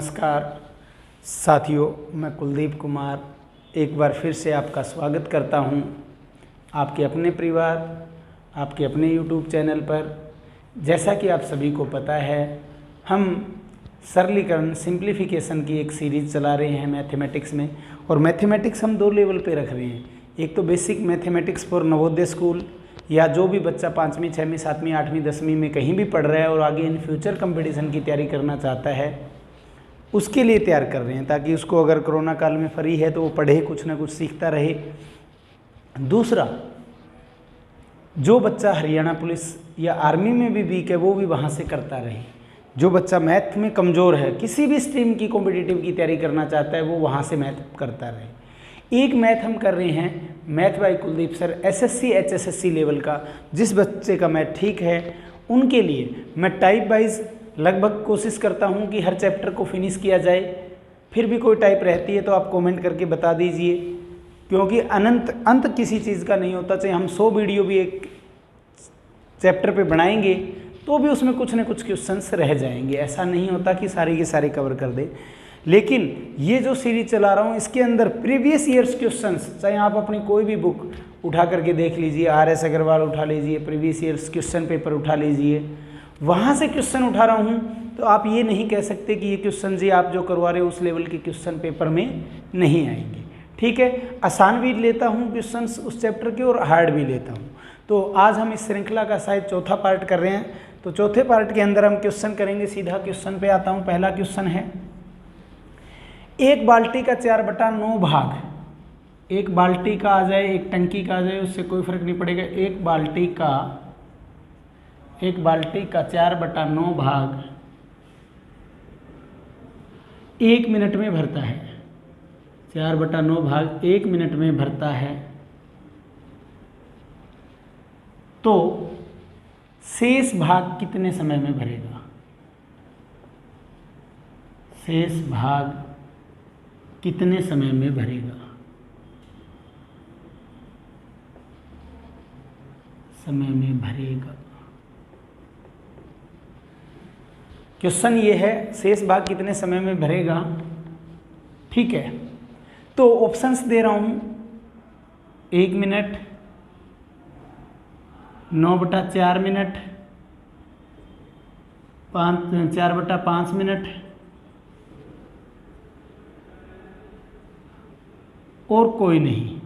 नमस्कार साथियों, मैं कुलदीप कुमार एक बार फिर से आपका स्वागत करता हूं आपके अपने परिवार, आपके अपने YouTube चैनल पर। जैसा कि आप सभी को पता है, हम सरलीकरण सिंप्लीफिकेशन की एक सीरीज़ चला रहे हैं मैथमेटिक्स में। और मैथमेटिक्स हम 2 लेवल पे रख रहे हैं। एक तो basic mathematics for Navodaya school, या जो भी बच्चा 5वीं 6वीं 7वीं 8वीं 10वीं में कहीं भी पढ़ रहा है और आगे इन फ्यूचर कंपटीशन की तैयारी करना चाहता है, उसके लिए तैयार कर रहे हैं, ताकि उसको अगर कोरोना काल में फ्री है तो वो पढ़े, कुछ ना कुछ सीखता रहे। दूसरा, जो बच्चा हरियाणा पुलिस या आर्मी में भी वीक है वो भी वहाँ से करता रहे। जो बच्चा मैथ में कमज़ोर है, किसी भी स्ट्रीम की कॉम्पिटिटिव की तैयारी करना चाहता है, वो वहाँ से मैथ करता रहे। एक मैथ हम कर रहे हैं math bye Kuldeep sir, SSC HSSC level का। जिस बच्चे का मैथ ठीक है उनके लिए मैं टाइप वाइज लगभग कोशिश करता हूं कि हर चैप्टर को फिनिश किया जाए। फिर भी कोई टाइप रहती है तो आप कमेंट करके बता दीजिए, क्योंकि अंत किसी चीज़ का नहीं होता। चाहे हम 100 वीडियो भी एक चैप्टर पे बनाएंगे तो भी उसमें कुछ ना कुछ क्वेश्चंस रह जाएंगे। ऐसा नहीं होता कि सारे के सारे कवर कर दे। लेकिन ये जो सीरीज चला रहा हूँ, इसके अंदर प्रीवियस ईयर्स क्वेश्चंस, चाहे आप अपनी कोई भी बुक उठा करके देख लीजिए, RS अग्रवाल उठा लीजिए, प्रीवियस ईयर्स क्वेश्चन पेपर उठा लीजिए, वहाँ से क्वेश्चन उठा रहा हूँ। तो आप ये नहीं कह सकते कि ये क्वेश्चन जी आप जो करवा रहे हो उस लेवल के क्वेश्चन पेपर में नहीं आएंगे। ठीक है, आसान भी लेता हूँ क्वेश्चन उस चैप्टर के और हार्ड भी लेता हूँ। तो आज हम इस श्रृंखला का शायद चौथा पार्ट कर रहे हैं। तो चौथे पार्ट के अंदर हम क्वेश्चन करेंगे। सीधा क्वेश्चन पे आता हूँ। पहला क्वेश्चन है, एक बाल्टी का 4/9 भाग, एक बाल्टी का आ जाए, एक टंकी का आ जाए, उससे कोई फर्क नहीं पड़ेगा। एक बाल्टी का 4/9 भाग 1 मिनट में भरता है। 4/9 भाग 1 मिनट में भरता है, तो शेष भाग कितने समय में भरेगा? शेष भाग कितने समय में भरेगा? समय में भरेगा। क्वेश्चन ये है, शेष भाग कितने समय में भरेगा। ठीक है, तो ऑप्शंस दे रहा हूं। 1 मिनट, 9/4 मिनट, 4/5 मिनट और कोई नहीं।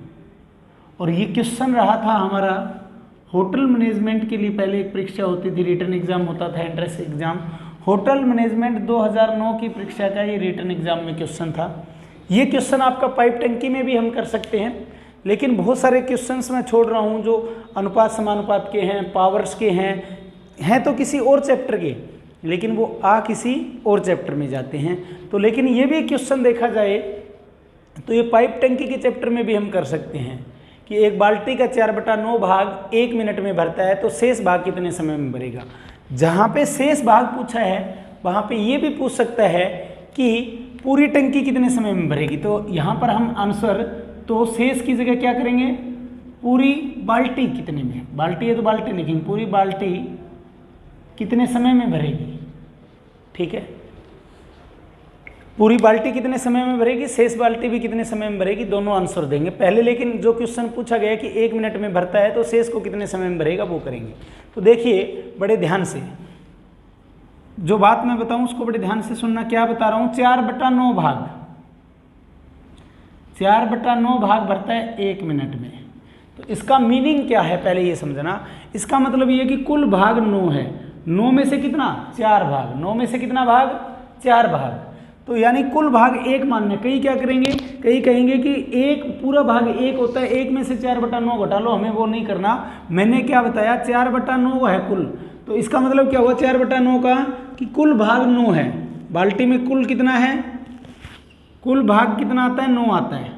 और ये क्वेश्चन रहा था हमारा होटल मैनेजमेंट के लिए। पहले एक परीक्षा होती थी, रिटन एग्जाम होता था, एंट्रेंस एग्जाम। होटल मैनेजमेंट 2009 की परीक्षा का ये रिटन एग्जाम में क्वेश्चन था। ये क्वेश्चन आपका पाइप टंकी में भी हम कर सकते हैं, लेकिन बहुत सारे क्वेश्चंस मैं छोड़ रहा हूँ जो अनुपात समानुपात के हैं, पावर्स के हैं तो किसी और चैप्टर के, लेकिन वो किसी और चैप्टर में जाते हैं। तो लेकिन ये भी क्वेश्चन देखा जाए तो ये पाइप टंकी के चैप्टर में भी हम कर सकते हैं कि एक बाल्टी का 4/9 भाग 1 मिनट में भरता है, तो शेष भाग कितने समय में भरेगा। जहाँ पे शेष भाग पूछा है वहाँ पे ये भी पूछ सकता है कि पूरी टंकी कितने समय में भरेगी। तो यहाँ पर हम आंसर तो शेष की जगह क्या करेंगे, पूरी बाल्टी कितने में, बाल्टी है तो बाल्टी लिखेंगे, पूरी बाल्टी कितने समय में भरेगी। ठीक है, पूरी बाल्टी कितने समय में भरेगी, शेष बाल्टी भी कितने समय में भरेगी, दोनों आंसर देंगे पहले। लेकिन जो क्वेश्चन पूछा गया कि 1 मिनट में भरता है तो शेष को कितने समय में भरेगा, वो करेंगे। तो देखिए बड़े ध्यान से, जो बात मैं बताऊं उसको बड़े ध्यान से सुनना। क्या बता रहा हूं, 4/9 भाग, 4/9 भाग भरता है 1 मिनट में। तो इसका मीनिंग क्या है, पहले ये समझना। इसका मतलब ये कि कुल भाग 9 है, 9 में से कितना, 4 भाग, 9 में से कितना भाग, 4 भाग। तो यानी कुल भाग 1 मानना। कई क्या करेंगे, कई कहेंगे कि एक पूरा भाग 1 होता है, 1 में से 4/9 घटा लो, हमें वो नहीं करना। मैंने क्या बताया, 4/9 है कुल। तो इसका मतलब क्या हुआ 4/9 का, कि कुल भाग 9 है। बाल्टी में कुल कितना है, कुल भाग कितना आता है, 9 आता है।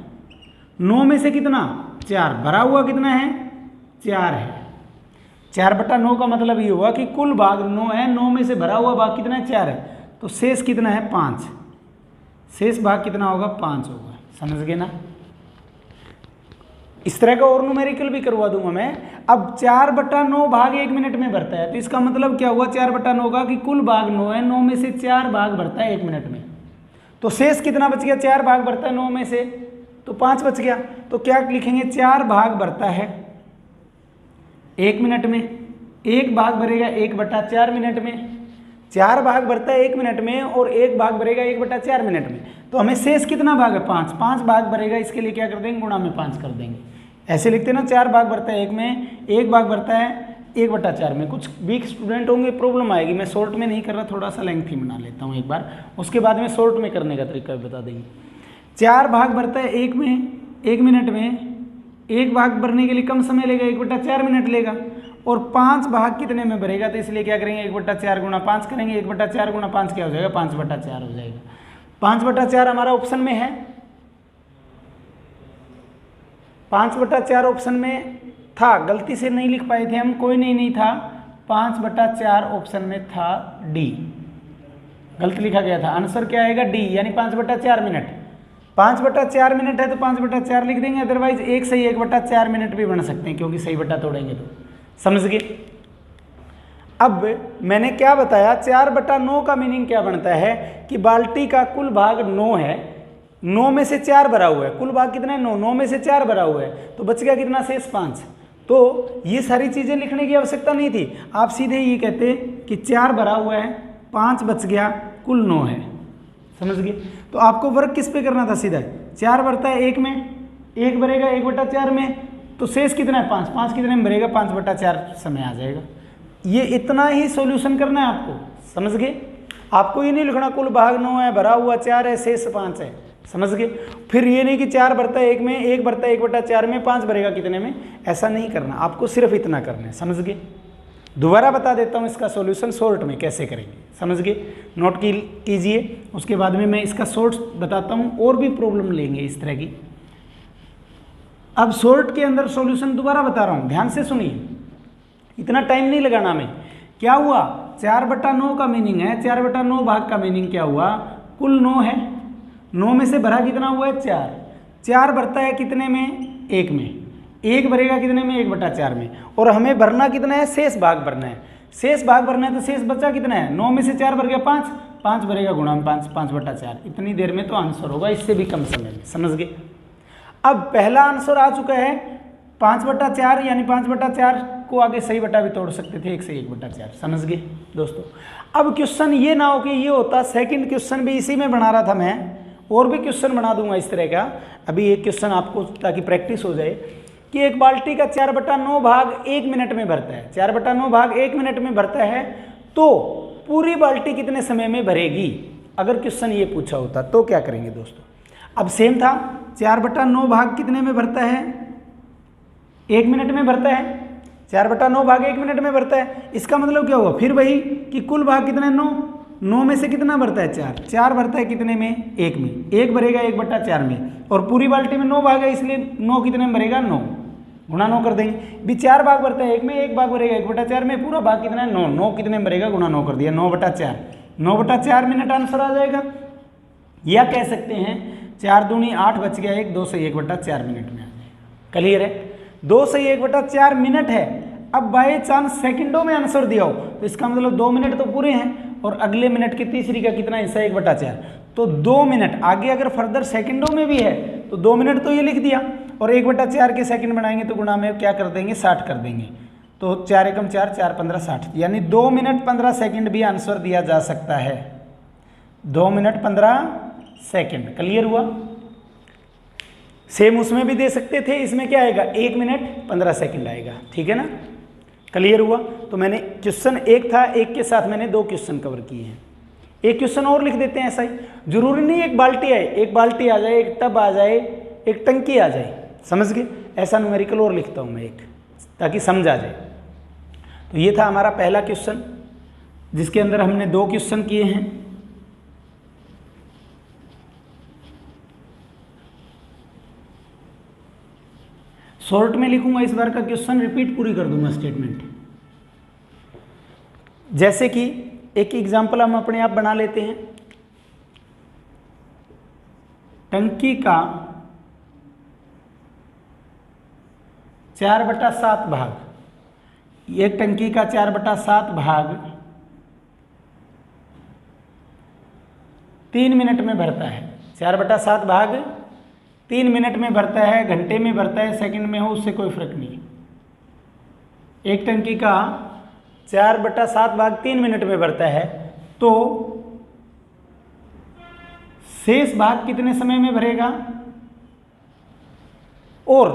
9 में से कितना, 4, भरा हुआ कितना है, 4 है। 4/9 का मतलब ये हुआ कि कुल भाग 9 है, 9 में से भरा हुआ भाग कितना है, 4 है। तो शेष कितना है, 5। शेष भाग कितना होगा, 5 होगा। समझ गए ना। इस तरह का और न्यूमेरिकल भी करवा दूंगा मैं। अब 4/9 भाग 1 मिनट में भरता है, तो इसका मतलब क्या हुआ 4/9 का, कि कुल भाग 9 है, 9 में से 4 भाग भरता है 1 मिनट में। तो शेष कितना बच गया, 4 भाग बढ़ता है 9 में से, तो 5 बच गया। तो क्या लिखेंगे, 4 भाग बढ़ता है 1 मिनट में, 1 भाग भरेगा 1/4 मिनट में, 4 भाग बढ़ता है 1 मिनट में और 1 भाग भरेगा 1/4 मिनट में। तो हमें शेष कितना भाग है, 5, 5 भाग भरेगा, इसके लिए क्या कर देंगे, गुणा में 5 कर देंगे। ऐसे लिखते हैं ना, 4 भाग बढ़ता है 1 में, 1 भाग बढ़ता है 1/4 में। कुछ वीक स्टूडेंट होंगे, प्रॉब्लम आएगी, मैं शॉर्ट में नहीं कर रहा, थोड़ा सा लेंथी बना लेता हूँ एक बार, उसके बाद में शॉर्ट में करने का तरीका बता देंगे। 4 भाग बढ़ता है 1 में 1 मिनट में, 1 भाग भरने के लिए कम समय लेगा, 1/4 मिनट लेगा, और 5 भाग कितने में भरेगा, तो इसलिए क्या करेंगे, 1/4 गुणा 5 करेंगे, 1/4 गुणा 5 क्या हो जाएगा, 5/4 हो जाएगा। 5/4 हमारा ऑप्शन में है, 5/4 ऑप्शन में था, गलती से नहीं लिख पाए थे हम, कोई नहीं था, 5/4 ऑप्शन में था डी, गलत लिखा गया था। आंसर क्या आएगा, डी, यानी 5/4 मिनट। 5/4 मिनट है तो 5/4 लिख देंगे, अदरवाइज एक सही 1/4 मिनट भी बन सकते हैं, क्योंकि सही बटा तोड़ेंगे तो, समझ गए। अब मैंने क्या बताया, 4/9 का मीनिंग क्या बनता है कि बाल्टी का कुल भाग 9 है, 9 में से 4 भरा हुआ है, कुल भाग कितना है 9, 9 में से 4 भरा हुआ है, तो बच गया कितना, शेष 5। तो ये सारी चीज़ें लिखने की आवश्यकता नहीं थी, आप सीधे ये कहते कि 4 भरा हुआ है, 5 बच गया, कुल 9 है, समझ गए। तो आपको वर्क किस पे करना था, सीधा 4 भरता है 1 में, 1 भरेगा 1/4 में, तो शेष कितना है 5, 5 कितने में भरेगा, 5/4 समय आ जाएगा। ये इतना ही सॉल्यूशन करना है आपको, समझ गए। आपको ये नहीं लिखना कुल भाग 9 है, भरा हुआ 4 है, शेष 5 है, समझ गए। फिर ये नहीं कि 4 भरता है 1 में, 1 भरता है 1/4 में, 5 भरेगा कितने में, ऐसा नहीं करना, आपको सिर्फ इतना करना है, समझ गए। दोबारा बता देता हूँ इसका सॉल्यूशन शॉर्ट में कैसे करेंगे, समझ गए, नोट कीजिए, उसके बाद में मैं इसका शॉर्ट बताता हूँ, और भी प्रॉब्लम लेंगे इस तरह की। अब शॉर्ट के अंदर सॉल्यूशन दोबारा बता रहा हूँ, ध्यान से सुनिए, इतना टाइम नहीं लगाना में। क्या हुआ, 4/9 का मीनिंग है, 4/9 भाग का मीनिंग क्या हुआ, कुल 9 है, 9 में से भरा कितना हुआ है 4, 4 भरता है कितने में, 1 में, 1 भरेगा कितने में, 1/4 में, और हमें भरना कितना है, शेष भाग भरना है, शेष भाग भरना है, तो शेष बचा कितना है, 9 में से 4 भर गया 5, 5 भरेगा गुणा में 5, 5/4, इतनी देर में तो आंसर होगा, इससे भी कम समय में, समझ गए। अब पहला आंसर आ चुका है 5/4, यानी 5/4 को आगे सही बटा भी तोड़ सकते थे, 1 से 1/4, समझ गए दोस्तों। अब क्वेश्चन ये ना हो कि ये होता, सेकंड क्वेश्चन भी इसी में बना रहा था मैं, और भी क्वेश्चन बना दूंगा इस तरह का। अभी एक क्वेश्चन आपको ताकि प्रैक्टिस हो जाए कि एक बाल्टी का 4/9 भाग 1 मिनट में भरता है, 4/9 भाग 1 मिनट में भरता है, तो पूरी बाल्टी कितने समय में भरेगी। अगर क्वेश्चन ये पूछा होता तो क्या करेंगे दोस्तों। अब सेम था, 4/9 भाग कितने में भरता है, 1 मिनट में भरता है, 4/9 भाग 1 मिनट में भरता है, इसका मतलब क्या हुआ, फिर वही कि कुल भाग कितना है 9, 9 में से कितना भरता है 4, 4 भरता है कितने में, 1 में, 1 भरेगा 1/4 में, और पूरी बाल्टी में 9 भाग है, इसलिए 9 कितने में भरेगा 9, गुणा 9 कर देंगे। भी 4 भाग भरता है 1 में, 1 भाग भरेगा 1/4 में, पूरा भाग कितना है 9, 9 कितने में भरेगा, गुणा 9 कर दिया, 9/4, 9/4 मिनट आंसर आ जाएगा। या कह सकते हैं 4 दूनी 8 बच गया 1, 2 से 1/4 मिनट में आ जाएगा। क्लियर है, 2 से 1/4 मिनट है। अब बाय चांस सेकंडों में आंसर दिया हो तो इसका मतलब 2 मिनट तो पूरे हैं, और अगले मिनट की तीसरी का कितना हिस्सा 1/4, तो 2 मिनट आगे अगर फर्दर सेकंडों में भी है तो 2 मिनट तो ये लिख दिया, और 1/4 के सेकंड बनाएंगे तो गुणा में क्या कर देंगे 60 कर देंगे, तो 4 एकम 4, 4 15 60, यानी 2 मिनट 15 सेकंड भी आंसर दिया जा सकता है, 2 मिनट 15 सेकंड। क्लियर हुआ। सेम उसमें भी दे सकते थे, इसमें क्या आएगा 1 मिनट 15 सेकंड आएगा, ठीक है ना। क्लियर हुआ। तो मैंने क्वेश्चन एक था, एक के साथ मैंने 2 क्वेश्चन कवर किए हैं। एक क्वेश्चन और लिख देते हैं ऐसा ही, जरूरी नहीं एक बाल्टी आए, एक बाल्टी आ जाए, एक टब आ जाए, एक टंकी आ जाए, समझ गए। ऐसा न्यूमेरिकल और लिखता हूं मैं एक, ताकि समझ आ जाए। तो ये था हमारा पहला क्वेश्चन, जिसके अंदर हमने 2 क्वेश्चन किए हैं। शॉर्ट में लिखूंगा इस बार का क्वेश्चन, रिपीट पूरी कर दूंगा स्टेटमेंट। जैसे कि एक एग्जांपल हम अपने आप बना लेते हैं, टंकी का 4/7 भाग, एक टंकी का 4/7 भाग 3 मिनट में भरता है। 4/7 भाग 3 मिनट में भरता है, घंटे में भरता है, सेकंड में हो, उससे कोई फर्क नहीं। एक टंकी का 4/7 भाग 3 मिनट में भरता है, तो शेष भाग कितने समय में भरेगा और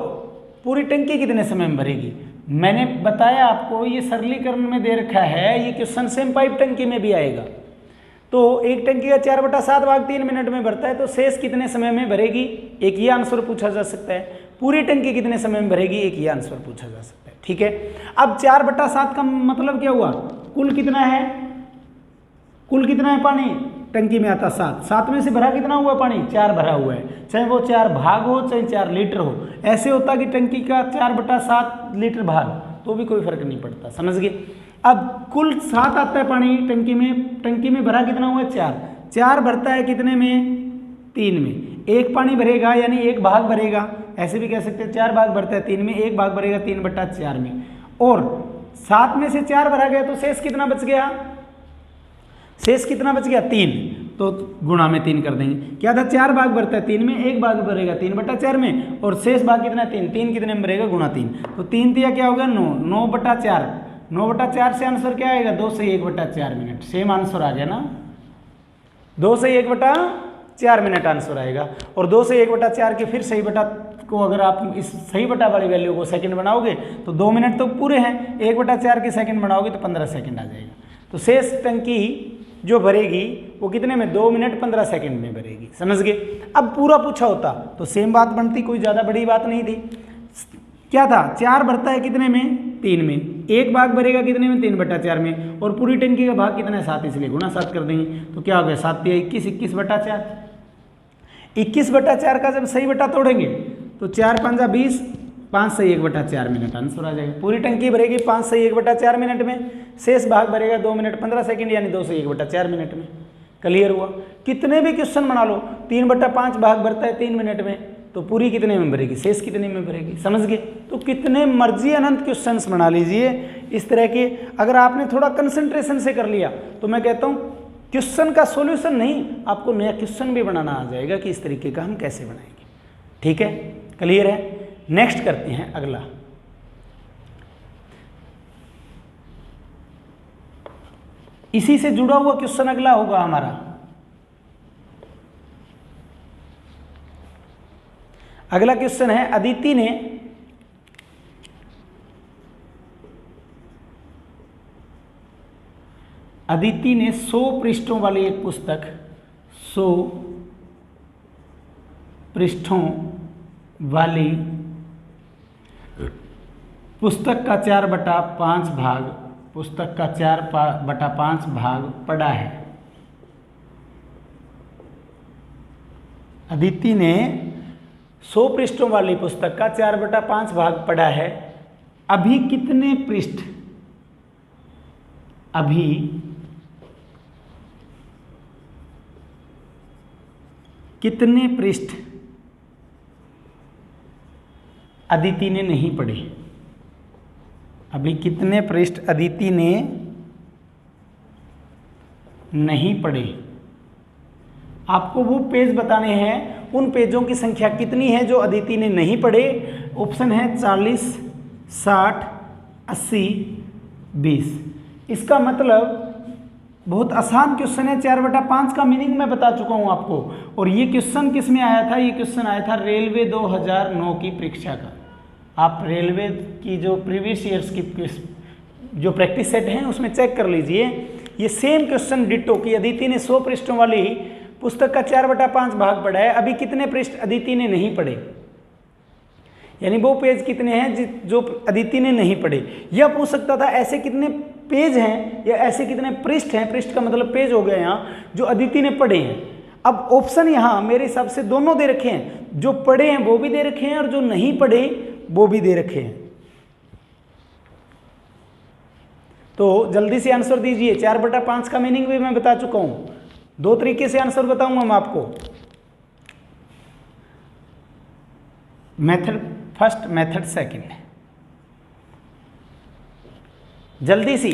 पूरी टंकी कितने समय में भरेगी। मैंने बताया आपको, ये सरलीकरण में दे रखा है, ये क्वेश्चन सेम पाइप टंकी में भी आएगा। तो एक टंकी का 4/7 भाग 3 मिनट में भरता है, तो शेष कितने समय में भरेगी, एक ये आंसर पूछा जा सकता है। पूरी टंकी कितने समय में भरेगी, एक ये आंसर पूछा जा सकता है। ठीक है, अब 4/7 का मतलब क्या हुआ, कुल कितना है, कुल कितना है पानी टंकी में आता 7, 7 में से भरा कितना हुआ पानी, 4 भरा हुआ है। चाहे वो 4 भाग हो चाहे 4 लीटर हो, ऐसे होता कि टंकी का 4/7 लीटर भाग, तो भी कोई फर्क नहीं पड़ता। समझ गए। अब कुल 7 आता है पानी टंकी में भरा कितना हुआ, 4, 4 भरता है कितने में, 3 में। एक पानी भरेगा यानी एक भाग भरेगा, ऐसे भी कह सकते हैं 4 भाग भरता है 3 में, एक भाग भरेगा 3/4 में। और 7 में से 4 भरा गया तो शेष कितना बच गया, शेष कितना बच गया, 3, तो गुणा में 3 कर देंगे। क्या था, 4 भाग भरता है 3 में, एक भाग भरेगा 3/4 में, और शेष भाग कितना, 3, 3 कितने में भरेगा, गुणा 3, तो 3 दिया क्या होगा 9, 9/4, 9/4 से आंसर क्या आएगा, 2 से 1/4 मिनट। सेम आंसर आ गया ना, 2 से 1/4 मिनट आंसर आएगा। और 2 से 1/4 के फिर सही बटा को अगर आप इस सही बटा वाली वैल्यू को सेकंड बनाओगे तो 2 मिनट तो पूरे हैं, 1/4 के सेकंड बनाओगे तो 15 सेकंड आ जाएगा। तो शेष टंकी जो भरेगी वो कितने में, 2 मिनट 15 सेकंड में भरेगी। समझ गए। अब पूरा पूछा होता तो सेम बात बनती, कोई ज़्यादा बड़ी बात नहीं थी। क्या था, 4 भरता है कितने में, 3 में, एक भाग भरेगा कितने में, 3/4 में, और पूरी टंकी का भाग कितना है, 7, इसलिए गुणा 7 कर देंगे। तो क्या हो गया, 7 या 21, 21/4, 21/4 का जब सही बटा तोड़ेंगे तो 4 5 20, 5 से 1/4 मिनट आंसर आ जाएगा। पूरी टंकी भरेगी 5 से 1/4 मिनट में, शेष भाग भरेगा 2 मिनट 15 सेकंड यानी 2 से 1/4 मिनट में। क्लियर हुआ। कितने भी क्वेश्चन बना लो, 3/5 भाग भरता है 3 मिनट में, तो पूरी कितने में भरेगी, शेष कितने में भरेगी। समझ गए। तो कितने मर्जी अनंत क्वेश्चंस बना लीजिए इस तरह के। अगर आपने थोड़ा कंसंट्रेशन से कर लिया तो मैं कहता हूँ क्वेश्चन का सॉल्यूशन नहीं, आपको नया क्वेश्चन भी बनाना आ जाएगा कि इस तरीके का हम कैसे बनाएंगे। ठीक है, क्लियर है। नेक्स्ट करते हैं अगला। इसी से जुड़ा हुआ क्वेश्चन अगला होगा हमारा। अगला क्वेश्चन है, अदिति ने 100 पृष्ठों वाली एक पुस्तक, 100 पृष्ठों वाली पुस्तक का 4/5 भाग, पुस्तक का 4/5 भाग पढ़ा है। अदिति ने 100 पृष्ठों वाली पुस्तक का 4/5 भाग पढ़ा है। अभी कितने पृष्ठ, अभी कितने पृष्ठ अदिति ने नहीं पढ़े। अभी कितने पृष्ठ अदिति ने नहीं पढ़े। आपको वो पेज बताने हैं, उन पेजों की संख्या कितनी है जो अदिति ने नहीं पढ़े। ऑप्शन है 40, 60, 80, 20। इसका मतलब बहुत आसान क्वेश्चन है। 4/5 का मीनिंग मैं बता चुका हूं आपको। और ये क्वेश्चन किस में आया था, ये क्वेश्चन आया था रेलवे 2009 की परीक्षा का। आप रेलवे की जो प्रीवियस ईयर्स की जो प्रैक्टिस सेट हैं उसमें चेक कर लीजिए। ये सेम क्वेश्चन डिट्टो की अदिति ने 100 पृष्ठों वाली पुस्तक का 4/5 भाग पढ़ा है। अभी कितने पृष्ठ अदिति ने नहीं पढ़े, यानी वो पेज कितने हैं जो अदिति ने नहीं पढ़े। यह पूछ सकता था ऐसे कितने पेज हैं या ऐसे कितने पृष्ठ हैं, पृष्ठ का मतलब पेज हो गया यहाँ, जो अदिति ने पढ़े हैं। अब ऑप्शन यहाँ मेरे हिसाब से दोनों दे रखे हैं, जो पढ़े हैं वो भी दे रखे हैं और जो नहीं पढ़े वो भी दे रखे हैं। तो जल्दी से आंसर दीजिए। 4/5 का मीनिंग भी मैं बता चुका हूं, 2 तरीके से आंसर बताऊंगा मैं आपको। Method first, method second. जल्दी सी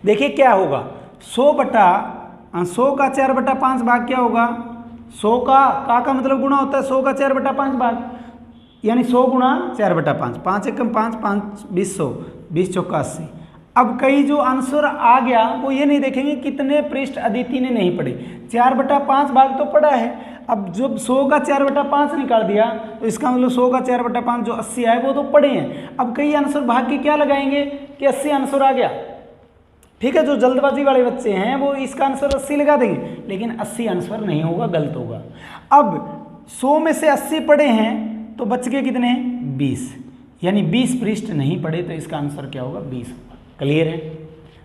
देखिए क्या होगा। 100/5 100 का 4/5 भाग क्या होगा? 100 का मतलब गुणा होता है 100 का 4/5 भाग, यानी 100 गुणा 4/5, 5 एकम 5, 5 20 100, 20 चौका 80। अब कई जो आंसर आ गया वो ये नहीं देखेंगे कितने पृष्ठ अदिति ने नहीं पढ़े, 4/5 भाग तो पढ़ा है। अब जब 100 का 4/5 निकाल दिया तो इसका मतलब 100 का 4/5 जो 80 आए वो तो पढ़े हैं। अब कई आंसर भाग के क्या लगाएंगे कि 80 आंसर आ गया, ठीक है। जो जल्दबाजी वाले बच्चे हैं वो इसका आंसर 80 लगा देंगे, लेकिन 80 आंसर नहीं होगा, गलत होगा। अब 100 में से 80 पढ़े हैं तो बच के कितने? 20, यानी 20 पृष्ठ नहीं पढ़े तो इसका आंसर क्या होगा? 20 होगा। क्लियर है?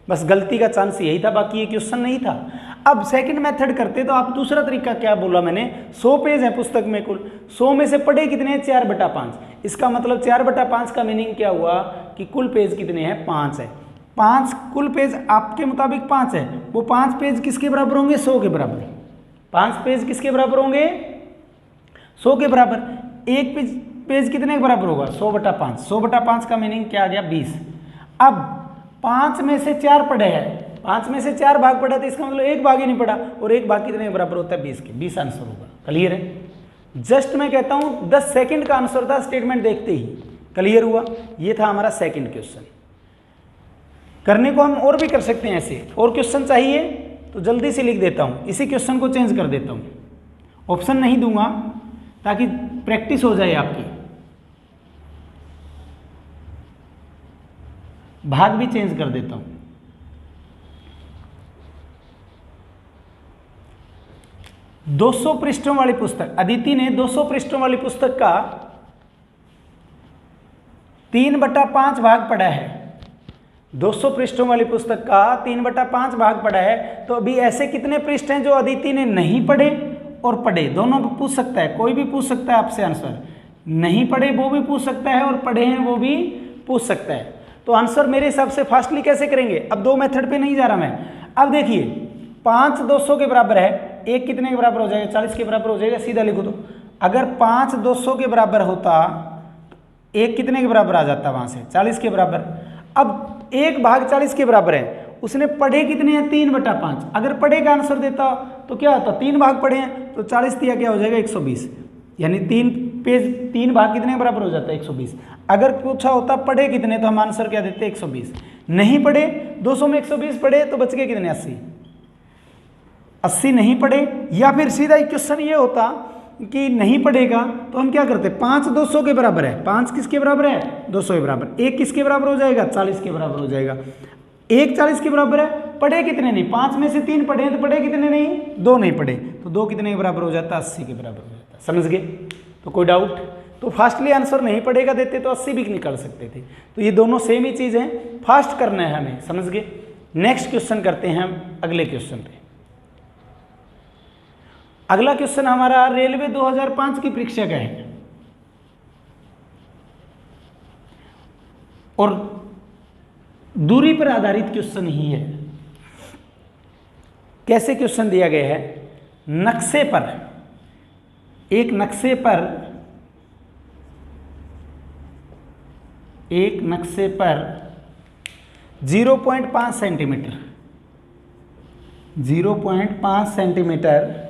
बस गलती का चांस यही था, बाकी ये क्वेश्चन नहीं था। अब सेकंड मेथड करते तो आप दूसरा तरीका क्या बोला मैंने, 100 पेज है पुस्तक में कुल, 100 में से पढ़े कितने? 4/5। इसका मतलब 4/5 का मीनिंग क्या हुआ कि कुल पेज कितने हैं? 5 है। 5 कुल पेज आपके मुताबिक 5 है, वो 5 पेज किसके बराबर होंगे? 100 के बराबर। 5 पेज किसके बराबर होंगे? 100 के बराबर। एक पेज कितने के बराबर होगा? 100/5। 100/5 का मीनिंग क्या आ गया? 20। अब 5 में से 4 पढ़े हैं, 5 में से 4 भाग पढ़ा तो इसका मतलब एक भाग ही नहीं पढ़ा, और एक भाग कितने के बराबर होता है? 20 के। 20 आंसर होगा। क्लियर है? जस्ट मैं कहता हूं 10 सेकंड का आंसर था स्टेटमेंट देखते ही। क्लियर हुआ? ये था हमारा सेकंड क्वेश्चन। करने को हम और भी कर सकते हैं ऐसे, और क्वेश्चन चाहिए तो जल्दी से लिख देता हूं, इसी क्वेश्चन को चेंज कर देता हूं, ऑप्शन नहीं दूंगा ताकि प्रैक्टिस हो जाए आपकी। भाग भी चेंज कर देता हूं। दो 200 पृष्ठों वाली पुस्तक, अदिति ने 200 पृष्ठों वाली पुस्तक का 3/5 भाग पढ़ा है। 200 पृष्ठों वाली पुस्तक का 3/5 भाग पढ़ा है, तो अभी ऐसे कितने पृष्ठ हैं जो अदिति ने नहीं पढ़े और पढ़े? दोनों पूछ सकता है, कोई भी पूछ सकता है आपसे आंसर। नहीं पढ़े वो भी पूछ सकता है और पढ़े हैं वो भी पूछ सकता है। तो आंसर मेरे हिसाब से फास्टली कैसे करेंगे? अब 2 मेथड पे नहीं जा रहा मैं। अब देखिए 5 200 के बराबर है, एक कितने के बराबर हो जाएगा? 40 के बराबर हो जाएगा। सीधा लिखो तो अगर 5 200 के बराबर होता, एक कितने के बराबर आ जाता? वहां से 40 के बराबर। अब एक भाग 40 के बराबर है, उसने पढ़े कितने हैं? 3/5। अगर पढ़े का आंसर देता तो क्या होता? 3 भाग पढ़े हैं तो 40 दिया क्या हो जाएगा? 120, यानी 3 भाग कितने के बराबर हो जाता है? 120। अगर पूछा होता पढ़े कितने तो हम आंसर क्या देते? 120। नहीं पढ़े, 200 में 120 पढ़े तो बच गए कितने? 80। 80 नहीं पढ़े, या फिर सीधा एक क्वेश्चन ये होता कि नहीं पढ़ेगा तो हम क्या करते? 5 200 के बराबर है, 5 किसके बराबर है? 200 के बराबर। एक किसके बराबर हो जाएगा? 40 के बराबर हो जाएगा। एक 40 के बराबर है, पढ़े कितने नहीं? 5 में से 3 पढ़े तो पढ़े कितने नहीं? 2 नहीं पढ़े, तो 2 कितने के बराबर हो जाता? 80 के बराबर हो जाता। समझ गए? तो कोई डाउट? तो फास्टली आंसर नहीं पढ़ेगा देते तो 80 भी निकाल सकते थे। तो ये दोनों सेम ही चीज़ है, फास्ट करना है हमें। समझ गए? नेक्स्ट क्वेश्चन करते हैं हम अगले क्वेश्चन पे। अगला क्वेश्चन हमारा रेलवे 2005 की परीक्षा का है और दूरी पर आधारित क्वेश्चन ही है। कैसे क्वेश्चन दिया गया है? नक्शे पर, एक नक्शे पर 0.5 सेंटीमीटर 0.5 सेंटीमीटर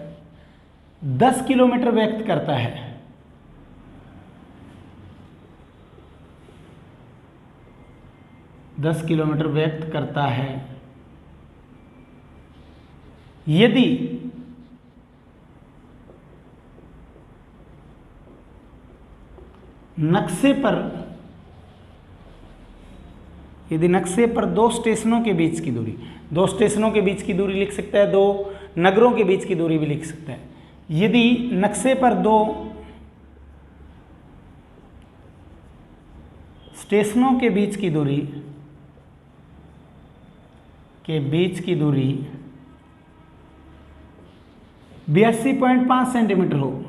10 किलोमीटर व्यक्त करता है। 10 किलोमीटर व्यक्त करता है। यदि नक्शे पर 2 स्टेशनों के बीच की दूरी, 2 स्टेशनों के बीच की दूरी लिख सकता है, 2 नगरों के बीच की दूरी भी लिख सकता है। यदि नक्शे पर 2 स्टेशनों के बीच की दूरी 82.5 सेंटीमीटर हो,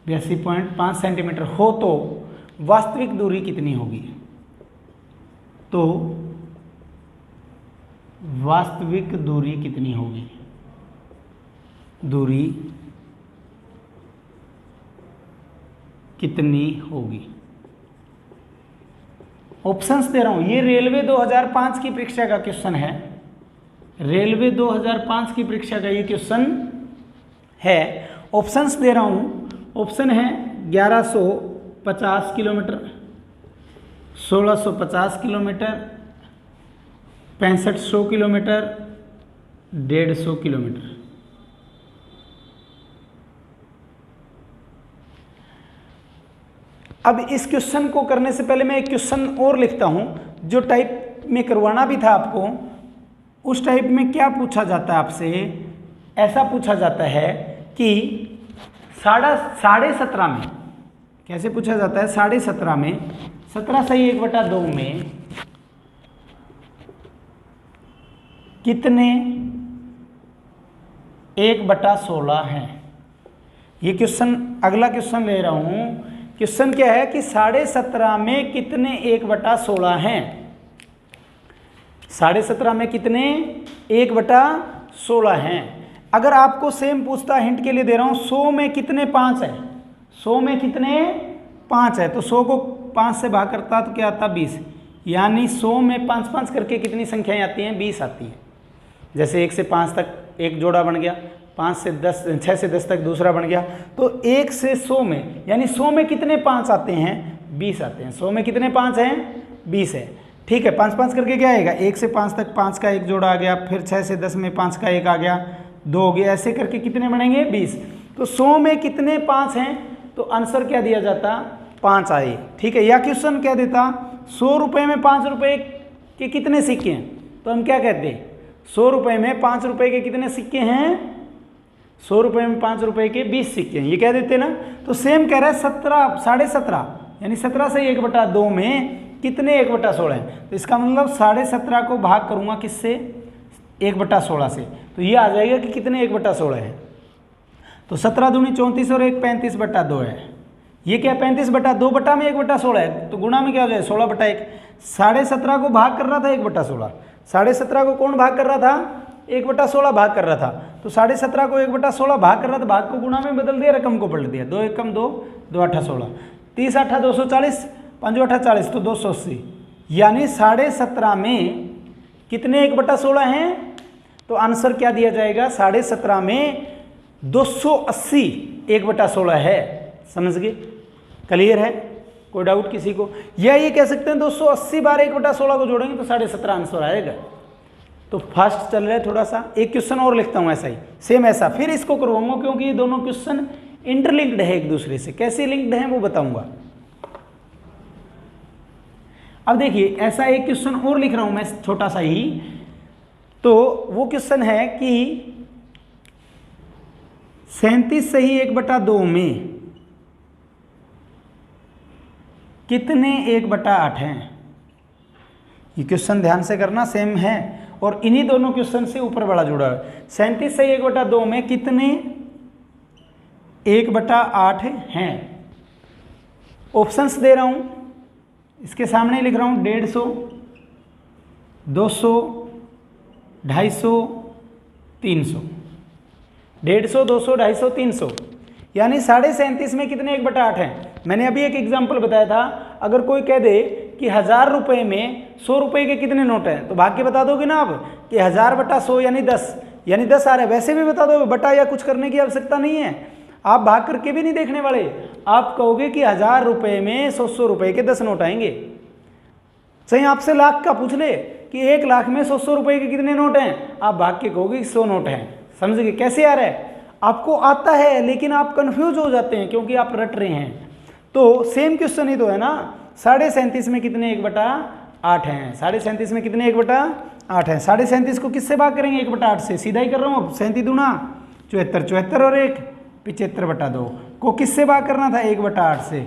82.5 सेंटीमीटर हो तो वास्तविक दूरी कितनी होगी? तो वास्तविक दूरी कितनी होगी? दूरी कितनी होगी? ऑप्शंस दे रहा हूं। ये रेलवे 2005 की परीक्षा का क्वेश्चन है। रेलवे 2005 की परीक्षा का ये क्वेश्चन है। ऑप्शंस दे रहा हूँ। ऑप्शन है 1150 किलोमीटर, 1650 किलोमीटर, 6500 किलोमीटर, 150 किलोमीटर। अब इस क्वेश्चन को करने से पहले मैं एक क्वेश्चन और लिखता हूं, जो टाइप में करवाना भी था आपको। उस टाइप में क्या पूछा जाता है आपसे, ऐसा पूछा जाता है कि 17.5 में, कैसे पूछा जाता है, 17.5 में 17 सही 1/2 में कितने 1/16 हैं। ये क्वेश्चन, अगला क्वेश्चन ले रहा हूं। क्वेश्चन क्या है कि 17.5 में कितने 1/16 हैं। 17.5 में कितने 1/16 हैं। अगर आपको सेम पूछता, हिंट के लिए दे रहा हूं, 100 में कितने 5 है, 100 में कितने 5 है, तो 100 को 5 से भाग करता तो क्या आता 20, यानी 100 में 5 करके कितनी संख्याएं आती हैं, 20 आती हैं। जैसे 1 से 5 तक एक जोड़ा बन गया, 5 से 10, 6 से 10 तक दूसरा बन गया, तो 1 से 100 में, यानी 100 में कितने 5 आते हैं, 20 आते हैं। 100 में कितने 5 हैं, 20 है। ठीक है, 5 करके क्या आएगा, 1 से 5 तक 5 का एक जोड़ा आ गया, फिर 6 से 10 में 5 का एक आ गया, 2 हो गया, ऐसे करके कितने बनेंगे 20। तो 100 में कितने 5 हैं, तो आंसर क्या दिया जाता, 5 आए। ठीक है, या क्वेश्चन क्या देता, 100 रुपये में 5 रुपये के कितने सिक्के हैं, तो हम क्या कहते हैं, 100 रुपये में 5 रुपये के कितने सिक्के हैं, 100 रुपये में 5 रुपये के 20 सिक्के हैं, ये कह देते ना। तो सेम कह रहा है 17.5 यानी 17 से 1/2 में कितने 1/16 हैं। तो इसका मतलब 17.5 को भाग करूंगा किससे, 1/16 से, तो ये आ जाएगा कि कितने 1/16 है। तो 17 दूनी 34 और 1 35/2 है। ये क्या 35/2 बटा में 1/16 है, तो गुणा में क्या हो जाए 16/1। 17.5 को भाग कर रहा था 1/16, 17.5 को कौन भाग कर रहा था, 1/16 भाग कर रहा था। तो 17.5 को 1/16 भाग कर रहा था, भाग को गुणा में बदल दिया, रकम को पलट दिया, 2 एकम 2, 2 8 16, 30 8 240, 5 8 40, तो 280, यानी 17.5 में कितने 1/16 हैं, तो आंसर क्या दिया जाएगा, 17.5 में 280 1/16 है। समझ गए, क्लियर है, कोई डाउट किसी को। या ये कह सकते हैं 280 बार 1/16 को जोड़ेंगे तो 17.5 आंसर आएगा। तो फास्ट चल रहा है थोड़ा सा। एक क्वेश्चन और लिखता हूं ऐसा ही, सेम ऐसा, फिर इसको करवाऊंगा, क्योंकि ये दोनों क्वेश्चन इंटरलिंक्ड है एक दूसरे से। कैसे लिंक्ड हैं वो बताऊंगा। अब देखिए, ऐसा एक क्वेश्चन और लिख रहा हूं मैं छोटा सा ही। तो वो क्वेश्चन है कि 37 सही 1/2 में कितने 1/8 हैं। ये क्वेश्चन ध्यान से करना, सेम है, और इन्हीं दोनों क्वेश्चन से ऊपर वाला जुड़ा है। 37 सही 1/2 में कितने 1/8 हैं। ऑप्शंस दे रहा हूं, इसके सामने लिख रहा हूं, 150, 200, 250, 300। 150, 200, 250, 300, यानी 37.5 में कितने 1/8 हैं। मैंने अभी एक एग्जाम्पल बताया था, अगर कोई कह दे कि 1000 रुपये में 100 रुपये के कितने नोट हैं, तो भाग के बता दोगे ना आप कि 1000/100 यानी 10, यानी 10 आ रहा है। वैसे भी बता दोगे, बटा या कुछ करने की आवश्यकता नहीं है, आप भाग करके भी नहीं देखने वाले। आप कहोगे कि 1000 रुपये में 100 रुपये के 10 नोट आएंगे। सही, आपसे लाख का पूछ ले कि 1 लाख में 100 रुपये के कितने नोट हैं, आप भाग के कहोगे 100 नोट हैं। समझ गए कैसे आ रहा है, आपको आता है, लेकिन आप कंफ्यूज हो जाते हैं क्योंकि आप रट रहे हैं। तो सेम क्वेश्चन ही तो है ना, 37.5 में कितने 1/8 हैं। 37.5 में कितने 1/8 हैं। 37.5 को किससे भाग करेंगे, 1/8 से, सीधा ही कर रहा हूँ। 37 दूना 74, 74 और 1 75/2 को किससे भाग करना था, 1/8 से।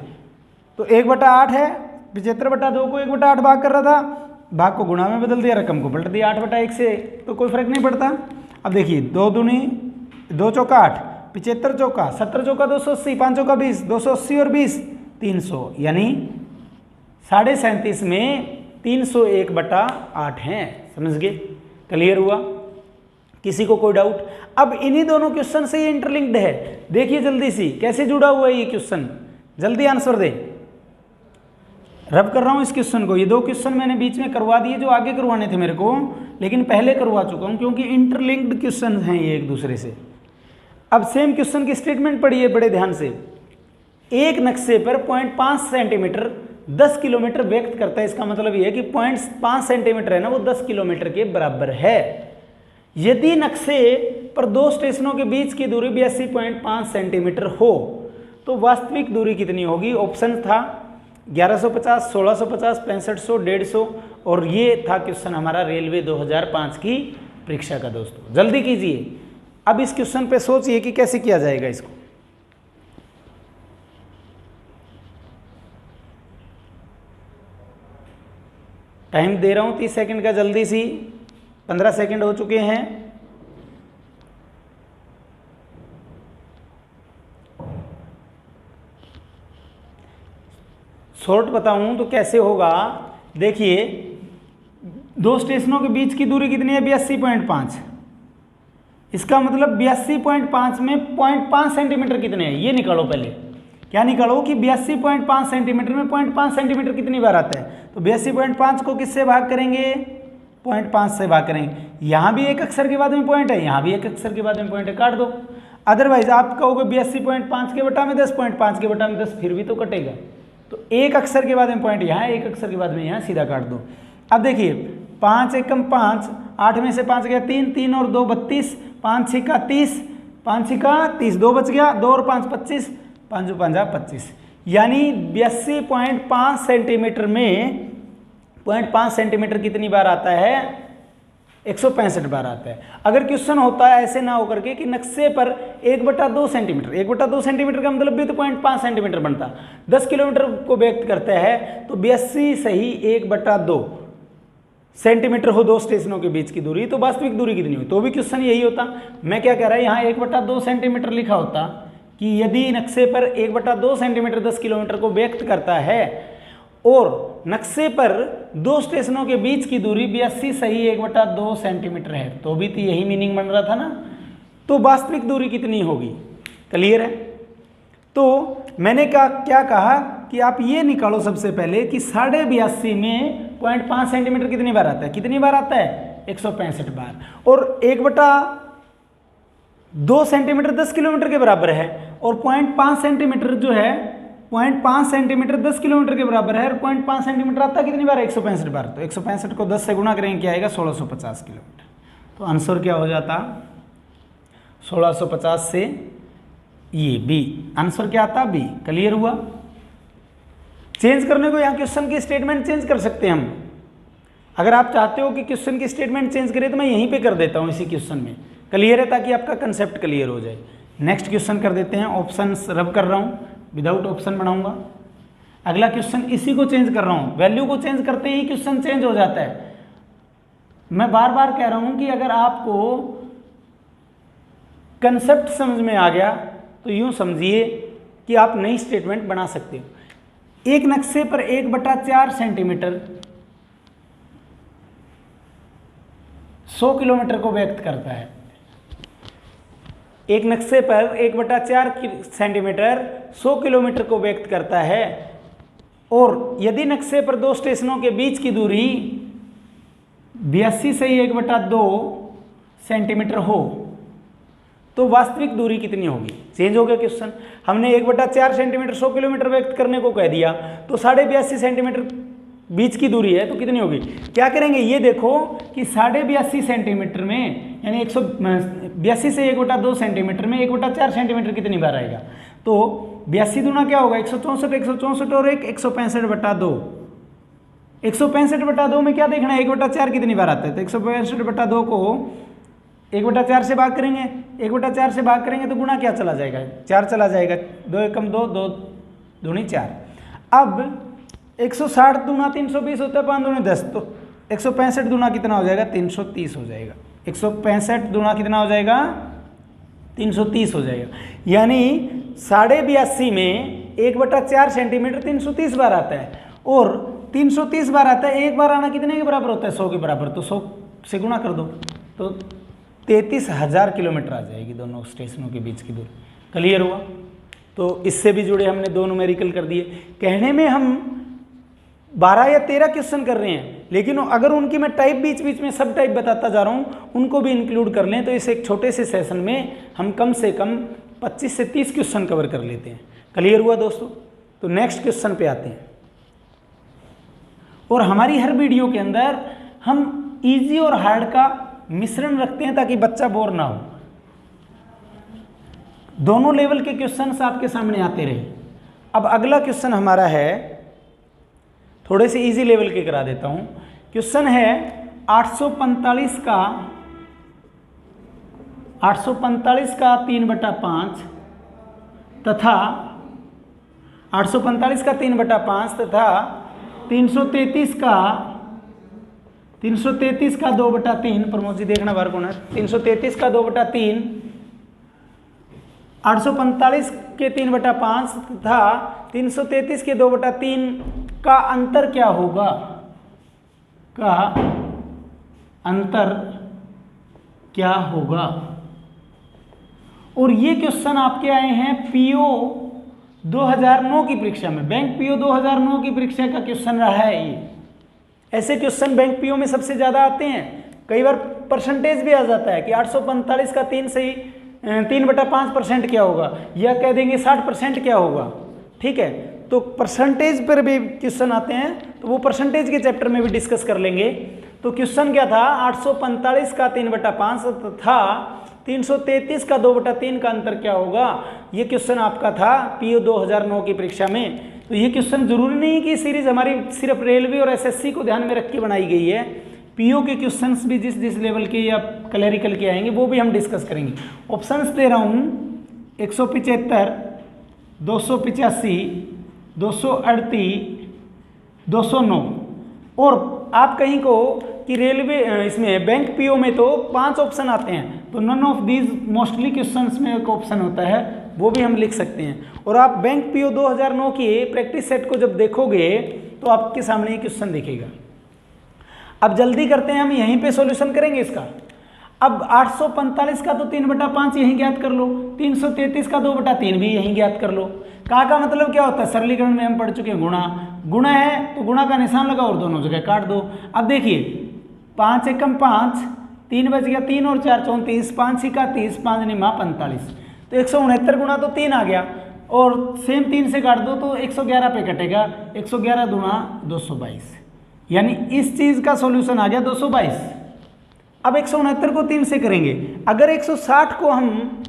तो 1/8 है, 75/2 को 1/8 भाग कर रहा था, भाग को गुणा में बदल दिया, रकम को पलट दिया 8/1 से, तो कोई फर्क नहीं पड़ता। अब देखिए, 2 दूनी 2 चौका 8, 75 चौका 17 चौका 280, 5 चौका 20, 280 और 20 300, यानी 37.5 में 301/8 हैं। समझ गए, क्लियर हुआ, किसी को कोई डाउट। अब इन्हीं दोनों क्वेश्चन से ये इंटरलिंक्ड है, देखिए जल्दी सी कैसे जुड़ा हुआ है ये क्वेश्चन, जल्दी आंसर दे। रब कर रहा हूँ इस क्वेश्चन को। ये 2 क्वेश्चन मैंने बीच में करवा दिए जो आगे करवाने थे मेरे को, लेकिन पहले करवा चुका हूँ क्योंकि इंटरलिंक्ड क्वेश्चन हैं ये एक दूसरे से। अब सेम क्वेश्चन की स्टेटमेंट पढ़िए बड़े ध्यान से। एक नक्शे पर 0.5 सेंटीमीटर 10 किलोमीटर व्यक्त करता है। इसका मतलब ये है कि 0.5 सेंटीमीटर है ना, वो 10 किलोमीटर के बराबर है। यदि नक्शे पर 2 स्टेशनों के बीच की दूरी 82.5 सेंटीमीटर हो तो वास्तविक दूरी कितनी होगी? ऑप्शन था 1150, 1650, 6500, 150 और ये था क्वेश्चन हमारा रेलवे 2005 की परीक्षा का। दोस्तों जल्दी कीजिए, अब इस क्वेश्चन पे सोचिए कि कैसे किया जाएगा इसको। टाइम दे रहा हूं 30 सेकंड का, जल्दी सी। 15 सेकंड हो चुके हैं। शॉर्ट बताऊं तो कैसे होगा, देखिए 2 स्टेशनों के बीच की दूरी कितनी है? 82.5। इसका मतलब 82.5 में 0.5 सेंटीमीटर कितने हैं ये निकालो। पहले क्या निकालो कि 82.5 सेंटीमीटर में 0.5 सेंटीमीटर कितनी बार आता है? तो 82.5 को किससे भाग करेंगे? 0.5 से भाग करेंगे। यहाँ भी एक अक्षर के बाद में पॉइंट है, यहाँ भी एक अक्षर के बाद में पॉइंट है, काट दो। अदरवाइज आप कहोगे 82.5 के बटा में 10, 0.5 के बटा में 10, फिर भी तो कटेगा। तो एक अक्षर के बाद में पॉइंट यहाँ, एक अक्षर के बाद में यहाँ, सीधा काट दो। अब देखिए 5 एकम 5, 8 में से 5 गया 3, 3 और 2 32, 5 6 30, 5 6 30, 2 बच गया, 2 और 5 25, 5 5 25, यानी 82.5 सेंटीमीटर में 0.5 सेंटीमीटर कितनी बार आता है? 165 बार आता है। अगर क्वेश्चन होता है ऐसे ना होकर के कि नक्शे पर 1/2 सेंटीमीटर, 1/2 सेंटीमीटर का मतलब भी तो 0.5 सेंटीमीटर बनता, 10 किलोमीटर को व्यक्त करता है, तो 82 सही 1/2 सेंटीमीटर हो 2 स्टेशनों के बीच की दूरी, तो वास्तविक दूरी कितनी हुई? तो भी क्वेश्चन यही होता। मैं क्या कह रहा है, यहाँ 1/2 सेंटीमीटर लिखा होता कि यदि नक्शे पर 1/2 सेंटीमीटर 10 किलोमीटर को व्यक्त करता है और नक्शे पर 2 स्टेशनों के बीच की दूरी 82 सही 1/2 सेंटीमीटर है, तो भी तो यही मीनिंग बन रहा था ना। तो वास्तविक दूरी कितनी होगी? क्लियर है? तो मैंने क्या कहा कि आप ये निकालो सबसे पहले कि 82.5 में 0.5 सेंटीमीटर कितनी बार आता है? कितनी बार आता है? 165 बार। और 1/2 सेंटीमीटर 10 किलोमीटर के बराबर है, और 0.5 सेंटीमीटर जो है 0.5 सेंटीमीटर 10 किलोमीटर के बराबर है, और 0.5 सेंटीमीटर आता कितनी बार है? 165 बार। तो 165 को 10 से गुणा करेंगे, क्या आएगा? 1650 किलोमीटर। तो आंसर क्या हो जाता? 1650 से ये बी। आंसर क्या आता? बी। क्लियर हुआ? चेंज करने को यहाँ क्वेश्चन की स्टेटमेंट चेंज कर सकते हैं हम। अगर आप चाहते हो कि क्वेश्चन की स्टेटमेंट चेंज करें तो मैं यहीं पे कर देता हूँ इसी क्वेश्चन में। क्लियर है? ताकि आपका कंसेप्ट क्लियर हो जाए। नेक्स्ट क्वेश्चन कर देते हैं। ऑप्शन रब कर रहा हूँ, विदाउट ऑप्शन बनाऊंगा। अगला क्वेश्चन इसी को चेंज कर रहा हूँ, वैल्यू को चेंज करते ही क्वेश्चन चेंज हो जाता है। मैं बार बार कह रहा हूँ कि अगर आपको कंसेप्ट समझ में आ गया तो यूँ समझिए कि आप नई स्टेटमेंट बना सकते हो। एक नक्शे पर 1/4 सेंटीमीटर 100 किलोमीटर को व्यक्त करता है। एक नक्शे पर 1/4 सेंटीमीटर 100 किलोमीटर को व्यक्त करता है, और यदि नक्शे पर 2 स्टेशनों के बीच की दूरी 82 से 1/2 सेंटीमीटर हो तो वास्तविक दूरी कितनी होगी? चेंज हो गया क्वेश्चन। हमने 1/4 सेंटीमीटर 100 किलोमीटर व्यक्त करने को कह दिया, तो 82.5 सेंटीमीटर बीच की दूरी है, तो कितनी होगी? क्या करेंगे, ये देखो कि 82.5 सेंटीमीटर में, यानी 182 से 1/2 सेंटीमीटर में 1/4 सेंटीमीटर कितनी बार आएगा? तो 82 दूना क्या होगा? 164, 164 और 165/2। 165/2 में क्या देखना है? 1/4 कितनी बार आता है? तो 165/2 को 1/4 से भाग करेंगे, 1/4 से भाग करेंगे तो गुणा क्या चला जाएगा? 4 चला जाएगा। 2 एकम 2, 2 दूनी 4। अब 160 दूना 320 होता है, 5 दूनी 10, तो 165 दूना कितना हो जाएगा? 330 हो जाएगा। 165 दूना कितना हो जाएगा? 330 हो जाएगा। यानी 82.5 में 1/4 सेंटीमीटर 330 बार आता है, और 330 बार आता है। एक बार आना कितने के बराबर होता है? 100 के बराबर। तो 100 से गुणा कर दो तो 33,000 किलोमीटर आ जाएगी दोनों स्टेशनों के बीच की दूरी। क्लियर हुआ? तो इससे भी जुड़े हमने 2 न्यूमेरिकल कर दिए। कहने में हम 12 या 13 क्वेश्चन कर रहे हैं, लेकिन अगर उनकी मैं टाइप बीच बीच में सब टाइप बताता जा रहा हूँ, उनको भी इंक्लूड कर लें तो इस एक छोटे से सेशन में हम कम से कम 25 से 30 क्वेश्चन कवर कर लेते हैं। क्लियर हुआ दोस्तों? तो नेक्स्ट क्वेश्चन पे आते हैं। और हमारी हर वीडियो के अंदर हम इजी और हार्ड का मिश्रण रखते हैं ताकि बच्चा बोर ना हो, दोनों लेवल के क्वेश्चंस आपके सामने आते रहे। अब अगला क्वेश्चन हमारा है, थोड़े से इजी लेवल के करा देता हूं। क्वेश्चन है 845 का 3/5 तथा 845 का 3/5 तथा 333 का 2/3। प्रमोद जी देखना बार कौन है। 333 का 2/3, 845 के 3/5 तथा 333 के 2/3 का अंतर क्या होगा? का अंतर क्या होगा? और ये क्वेश्चन आपके आए हैं पीओ 2009 की परीक्षा में। बैंक पीओ 2009 की परीक्षा का क्वेश्चन रहा है ये। ऐसे क्वेश्चन बैंक पीओ में सबसे ज़्यादा आते हैं। कई बार परसेंटेज भी आ जाता है कि 845 का 3/5% क्या होगा, या कह देंगे 60% क्या होगा। ठीक है, तो परसेंटेज पर भी क्वेश्चन आते हैं, तो वो परसेंटेज के चैप्टर में भी डिस्कस कर लेंगे। तो क्वेश्चन क्या था? 845 का 3/5 तथा 333 का 2/3 का अंतर क्या होगा? ये क्वेश्चन आपका था पीओ 2009 की परीक्षा में। तो ये क्वेश्चन जरूरी नहीं कि सीरीज हमारी सिर्फ रेलवे और एसएससी को ध्यान में रख के बनाई गई है। पीओ के क्वेश्चंस भी जिस लेवल के या क्लैरिकल के आएंगे वो भी हम डिस्कस करेंगे। ऑप्शंस दे रहा हूँ 175, 285, 238, 209। और आप कहीं को कि रेलवे इसमें बैंक पीओ में तो 5 ऑप्शन आते हैं, तो none of these mostly questions में एक ऑप्शन होता है, वो भी हम लिख सकते हैं। और आप बैंक पीओ 2009 की प्रैक्टिस सेट को जब देखोगे तो आपके सामने ये क्वेश्चन दिखेगा। अब जल्दी करते हैं, हम यहीं पे सॉल्यूशन करेंगे इसका। अब 845 का तो 3/5 यहीं ज्ञात कर लो, 333 का 2/3 भी यहीं ज्ञात कर लो। का मतलब क्या होता है? सरलीकरण में हम पढ़ चुके हैं, गुणा है तो गुणा का निशान लगाओ और दोनों जगह काट दो। अब देखिए 5 एकम 5, 3 बच गया, 3 और 4 34, 5 छिका 30, 5 निमा 45, तो 169 गुणा तो 3 आ गया, और सेम 3 से काट दो तो 111 पे कटेगा, 111 गुणा 222, यानी इस चीज का सॉल्यूशन आ गया 222। अब 169 को 3 से करेंगे, अगर 160 को हम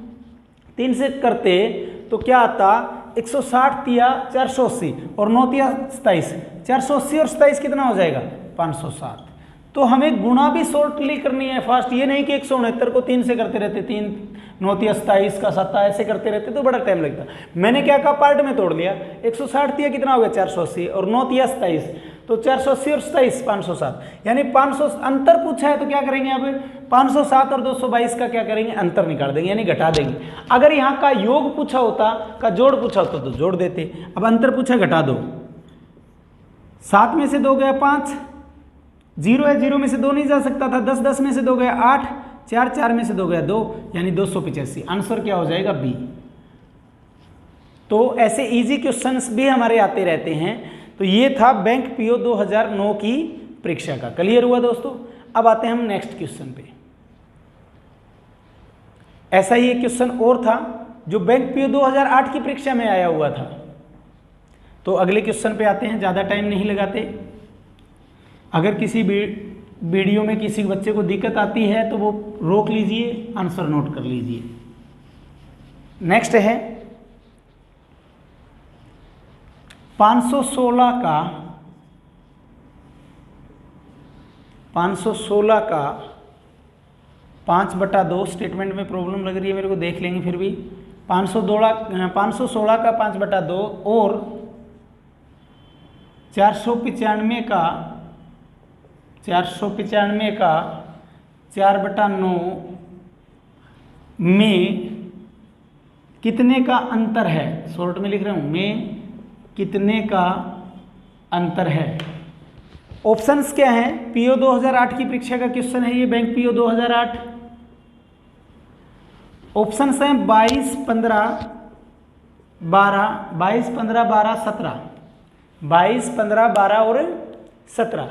3 से करते तो क्या आता? 160 तिया 480 और 9 तिया 27, 480 और 27 कितना हो जाएगा? 507। तो हमें गुणा भी शॉर्टली करनी है फास्ट, ये नहीं कि 169 को 3 से करते रहते, 3 9 तिया 27 का 7 ऐसे करते रहते तो बड़ा टाइम लगता। मैंने क्या कहा, पार्ट में तोड़ लिया। 160 तिया कितना हो गया? 480 और 9 तिया 27, तो 480 और 27 507, यानी 500 अंतर पूछा है तो क्या करेंगे? अब 507 और 222 का क्या करेंगे? अंतर निकाल देंगे, यानी घटा देंगे। अगर यहाँ का योग पूछा होता, का जोड़ पूछा होता तो जोड़ देते। अब अंतर पूछा, घटा दो। 7 में से 2 गया 5, 0 है, 0 में से 2 नहीं जा सकता था, 10 10 में से 2 गया 8, 4 4 में से 2 गया 2, यानी 285। आंसर क्या हो जाएगा? बी। तो ऐसे इजी क्वेश्चंस भी हमारे आते रहते हैं। तो ये था बैंक पीओ 2009 की परीक्षा का। क्लियर हुआ दोस्तों? अब आते हैं हम नेक्स्ट क्वेश्चन पे। ऐसा ही एक क्वेश्चन और था जो बैंक पीओ 2008 की परीक्षा में आया हुआ था। तो अगले क्वेश्चन पे आते हैं, ज़्यादा टाइम नहीं लगाते। अगर किसी वीडियो में किसी बच्चे को दिक्कत आती है तो वो रोक लीजिए, आंसर नोट कर लीजिए। नेक्स्ट है 516 का 5/2। स्टेटमेंट में प्रॉब्लम लग रही है मेरे को, देख लेंगे फिर भी। 516 का 5/2 और 495 का 4/9 में कितने का अंतर है? शॉर्ट में लिख रहा हूं, में कितने का अंतर है? ऑप्शंस क्या हैं? पीओ 2008 की परीक्षा का क्वेश्चन है ये, बैंक पीओ 2008। ऑप्शंस हैं 22, 15, 12, 17। 22, 15, 12 और 17।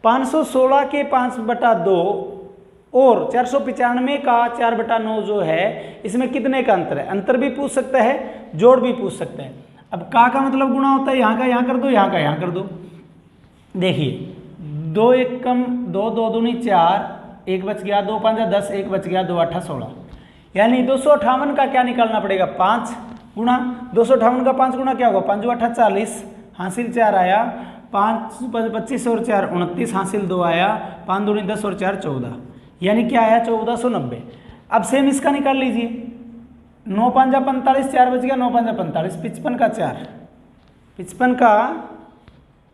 516 के 5/2 और 495 का 4/9 जो है, इसमें कितने का अंतर है? अंतर भी पूछ सकता है, जोड़ भी पूछ सकता है। अब का मतलब गुणा होता है, यहाँ का यहाँ कर दो, यहाँ का यहाँ कर दो। देखिए 2 1 कम 2, 2 दूनी 4, 1 बच गया, 2 5 10, 1 बच गया, 2 8 16। यानी 258 का क्या निकालना पड़ेगा? 5 गुणा 258 का 5 गुणा क्या होगा? 5 × 8 = 40, हासिल 4 आया, 5 25 और 4 29, हासिल 2 आया, 5 दूनी 10 और 4 14, यानी क्या आया? 1490। अब सेम इसका निकाल लीजिए। 9 5 45, 4 बच गया, 9 5 45, 55 का 4, 55 का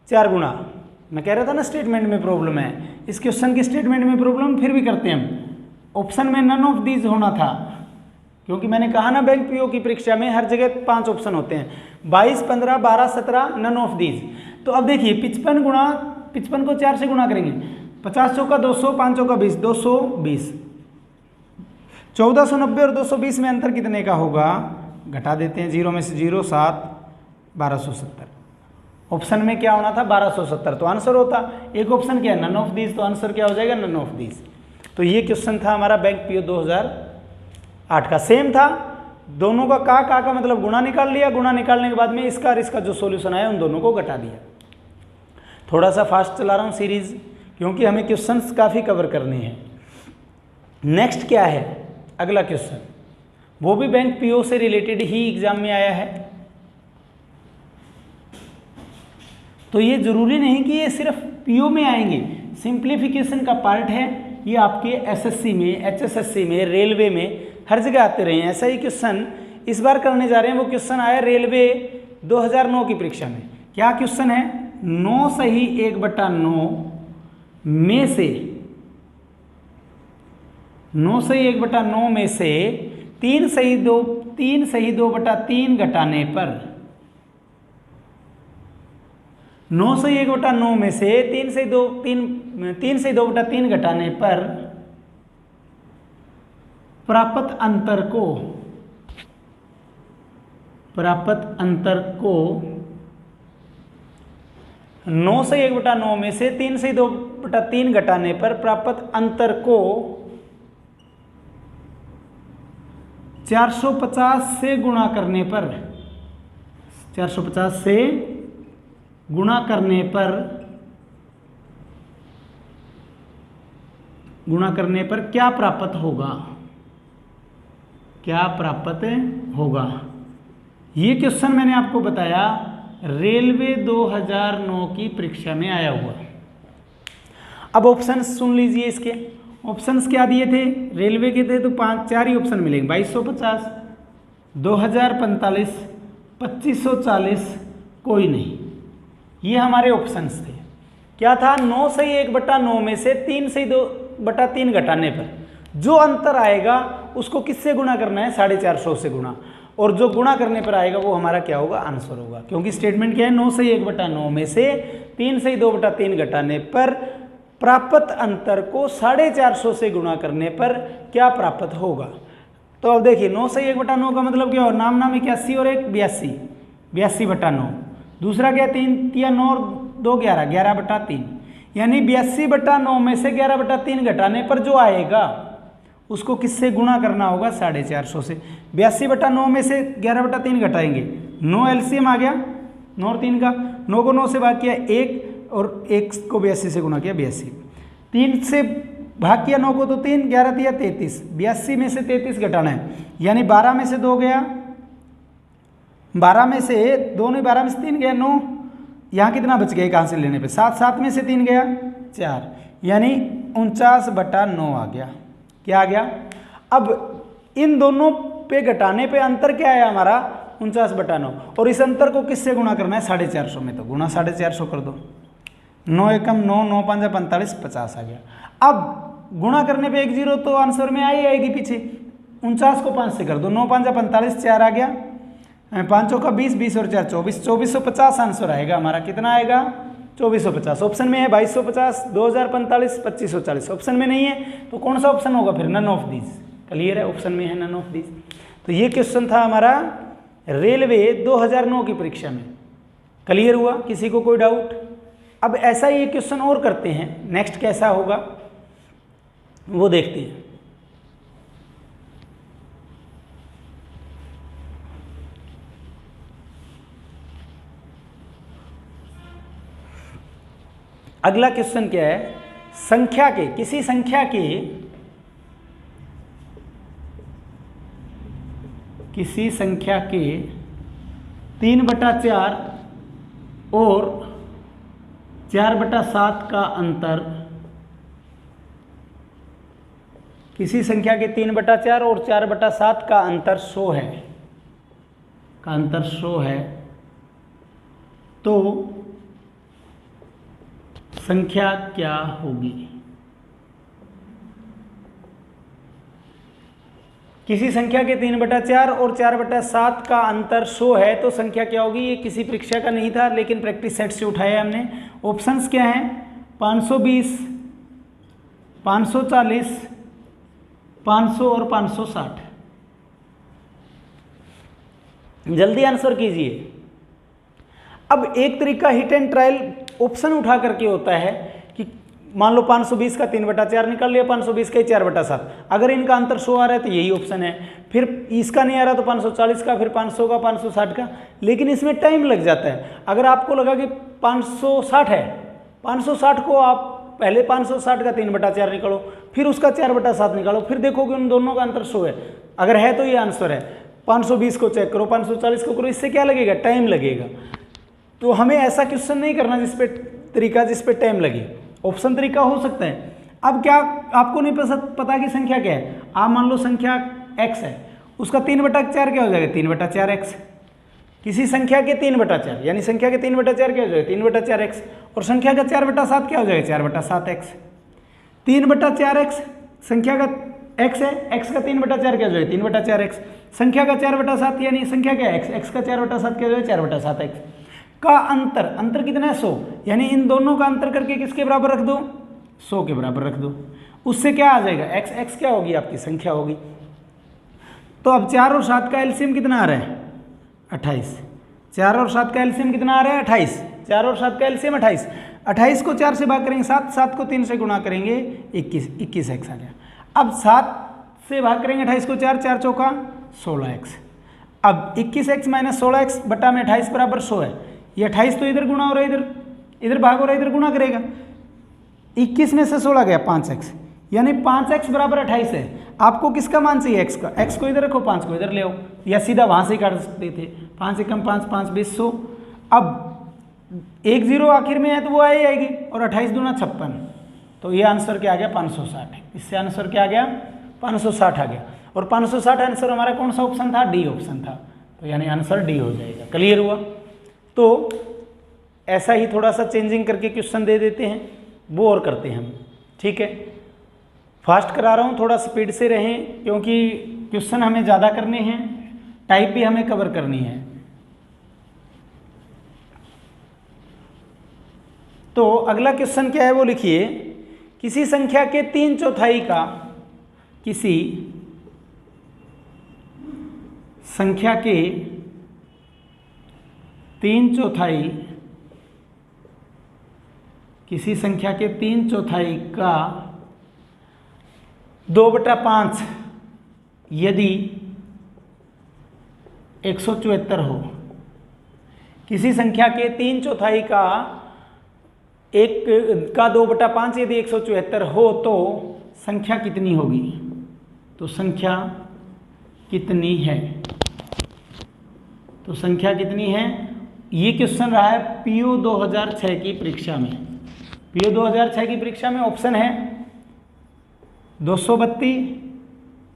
4 गुणा। मैं कह रहा था ना स्टेटमेंट में प्रॉब्लम है, इस क्वेश्चन के स्टेटमेंट में प्रॉब्लम फिर भी करते हैं हम। ऑप्शन में नन ऑफ दीज होना था, क्योंकि मैंने कहा ना बैंक पीओ की परीक्षा में हर जगह 5 ऑप्शन होते हैं, 22, 15, 12, 17 नन ऑफ दीज। तो अब देखिए 55 को 4 से गुणा करेंगे, 50 चौका 200, 5 चौका 20, 220। 1490 और 220 में अंतर कितने का होगा? घटा देते हैं, 0 में से 0 7, 1270। ऑप्शन में क्या होना था? 1270, तो आंसर होता। एक ऑप्शन क्या है? नन ऑफ दीज, तो आंसर क्या हो जाएगा? None of these. तो ये क्वेश्चन था हमारा बैंक पीओ 2008 का। सेम था, दोनों का मतलब गुणा निकाल लिया, गुणा निकालने के बाद में इसका और इसका जो सॉल्यूशन आया उन दोनों को घटा दिया। थोड़ा सा फास्ट चला रहा हूँ सीरीज, क्योंकि हमें क्वेश्चंस काफ़ी कवर करने हैं। नेक्स्ट क्या है? अगला क्वेश्चन, वो भी बैंक पीओ से रिलेटेड ही एग्जाम में आया है। तो ये जरूरी नहीं कि ये सिर्फ पीओ में आएंगे, सिंप्लीफिकेशन का पार्ट है। ये आपके एसएससी में, एचएसएससी में, रेलवे में हर जगह आते रहे हैं। ऐसा ही क्वेश्चन इस बार करने जा रहे हैं। वो क्वेश्चन आया रेलवे 2009 की परीक्षा में। क्या क्वेश्चन है? 9 सही 1/9 में से 9 सही 1/9 में से 3 सही 2/3 घटाने पर 9 सही 1/9 में से 3 सही 2/3 घटाने पर प्राप्त अंतर को 9 सही 1/9 में से 3 सही 2/3 घटाने पर प्राप्त अंतर को 450 से गुणा करने पर 450 से गुणा करने पर क्या प्राप्त होगा? ये क्वेश्चन मैंने आपको बताया रेलवे 2009 की परीक्षा में आया हुआ। अब ऑप्शंस सुन लीजिए। इसके ऑप्शंस क्या दिए थे? रेलवे के थे तो 4 ही ऑप्शन मिलेंगे, 2250, 2045, 2540, कोई नहीं। ये हमारे ऑप्शंस थे। क्या था? 9 सही 1/9 में से 3 सही 2/3 घटाने पर जो अंतर आएगा उसको किससे गुणा करना है? 450 से गुणा, और जो गुणा करने पर आएगा वो हमारा क्या होगा? आंसर होगा। क्योंकि स्टेटमेंट क्या है? 9 सही 1/9 में से 3 सही 2/3 घटाने पर प्राप्त अंतर को 450 से गुणा करने पर क्या प्राप्त होगा? तो अब देखिए 9 सही 1/9 का मतलब क्या हो? नाम 81 और 1 82, 82/9। दूसरा क्या? 3 9 और 2 11, 11/3, यानी 82/9 में से 11/3 घटाने पर जो आएगा उसको किससे गुणा करना होगा? 450 से। 82/9 में से 11/3 घटाएंगे, 9 एलसीएम आ गया 9 और 3 का, 9 को 9 से भाग किया 1 और 1 को 82 से गुणा किया 82, 3 से भाग किया 9 को तो 3, 11 दिया 33, 82 में से 33 घटाना है, यानी 12 में से 2 गया, 12 में से 2 नहीं, 12 में से 3 गया 9, यहाँ कितना बच गया कहाँ से लेने पे? 7, 7 में से 3 गया 4, यानी 49/9 आ गया। क्या आ गया? अब इन दोनों पे घटाने पे अंतर क्या है हमारा? 49/9, और इस अंतर को किससे गुणा करना है? 450 में, तो गुणा 450 कर दो। 9 एकम 9, 9 5 45, 50 आ गया। अब गुणा करने पे 1 0 तो आंसर में आई आएगी पीछे, 49 को 5 से कर दो, 9 5 45, 4 आ गया, 5 का 20, 20 और 4 24, 2450 आंसर आएगा हमारा। कितना आएगा? 2450। ऑप्शन में है 2250, 2045, 2540। ऑप्शन में नहीं है तो कौन सा ऑप्शन होगा फिर? None of these. क्लियर है? ऑप्शन में है नन ऑफ दीज। तो ये क्वेश्चन था हमारा रेलवे 2009 की परीक्षा में। क्लियर हुआ? किसी को कोई डाउट? अब ऐसा ही एक क्वेश्चन और करते हैं, नेक्स्ट कैसा होगा वो देखते हैं। अगला क्वेश्चन क्या है, संख्या के, किसी संख्या के, किसी संख्या के 3/4 और 4/7 का अंतर, किसी संख्या के 3/4 और 4/7 का अंतर 100 है, का अंतर 100 है, तो संख्या क्या होगी? किसी संख्या के 3/4 और 4/7 का अंतर 100 है तो संख्या क्या होगी? ये किसी परीक्षा का नहीं था लेकिन प्रैक्टिस सेट से उठाया हमने। ऑप्शंस क्या हैं? 520, 540, 500 और 560। जल्दी आंसर कीजिए। अब एक तरीका हिट एंड ट्रायल ऑप्शन उठा करके होता है कि मान लो 520 का 3/4 निकाल लिया, 520 का 4/7, अगर इनका अंतर 100 आ रहा है तो यही ऑप्शन है। फिर इसका नहीं आ रहा तो 540 का, फिर 500 का, 560 का, लेकिन इसमें टाइम लग जाता है। अगर आपको लगा कि 560 है, 560 को आप पहले 560 का 3/4 निकालो, फिर उसका 4/7 निकालो, फिर देखो कि उन दोनों का अंतर 100 है। अगर है तो ये आंसर है। 520 को चेक करो, 540 को करो, इससे क्या लगेगा? टाइम लगेगा। तो हमें ऐसा क्वेश्चन नहीं करना जिसपे तरीका, जिसपे टाइम लगे। ऑप्शन तरीका हो सकता है। अब क्या आपको नहीं पता कि संख्या क्या है? आप मान लो संख्या x है, उसका 3/4 क्या हो जाएगा? 3/4x। किसी संख्या के 3/4 यानी संख्या के 3/4 क्या हो जाएगा? 3/4x। और संख्या का 4/7 क्या हो जाएगा? 4/7x। 3/4x संख्या का x है, x का 3/4 क्या हो जाएगा? 3/4x। संख्या का 4/7 यानी संख्या क्या है? x का 4/7 क्या हो जाएगा? 4/7x का अंतर, अंतर कितना है? 100, यानी इन दोनों का अंतर करके किसके बराबर रख दो? 100 के बराबर रख दो। उससे क्या आ जाएगा? x क्या होगी? आपकी संख्या होगी। तो अब 4 और 7 का एलसीएम कितना आ रहा है? 28। 4 और 7 का एलसीएम कितना आ रहा है? 28। 4 और 7 का एलसीएम 28। 28 को 4 से भाग करेंगे 7, 7 को 3 से गुणा करेंगे 21, 21x आ गया। अब 7 से भाग करेंगे 28 को 4, 4 चौका 16x। अब 21x माइनस 16x बटा में 28 बराबर 100 है। ये 28 तो इधर गुणा हो रहा है, इधर भाग हो रहा है, इधर गुणा करेगा। 21 में से 16 गया 5x, यानी 5x बराबर 28 है। आपको किसका मान चाहिए? x का। x को इधर रखो, 5 को इधर ले आओ, या सीधा वहां से काट सकते थे। 5 एकम 5, 5 20 100। अब 1 0 आखिर में है तो वो आएगी, और 28 दूना 56। तो ये आंसर क्या आ गया? 560। इससे आंसर क्या आ गया? 560 आ गया। और 560 आंसर हमारा कौन सा ऑप्शन था? डी ऑप्शन था। तो यानी आंसर डी हो जाएगा। क्लियर हुआ? तो ऐसा ही थोड़ा सा चेंजिंग करके क्वेश्चन दे देते हैं, वो और करते हैं हम। ठीक है, फास्ट करा रहा हूँ, थोड़ा स्पीड से रहें क्योंकि क्वेश्चन हमें ज़्यादा करने हैं, टाइप भी हमें कवर करनी है। तो अगला क्वेश्चन क्या है वो लिखिए। किसी संख्या के 3/4 का, किसी संख्या के 3/4, किसी संख्या के 3/4 का 2/5 यदि 174 हो, किसी संख्या के 3/4 का 2/5 यदि 174 हो तो संख्या कितनी होगी? तो संख्या कितनी है? तो संख्या कितनी है? ये क्वेश्चन रहा है पीओ 2006 की परीक्षा में। पीओ 2006 की परीक्षा में ऑप्शन है 232,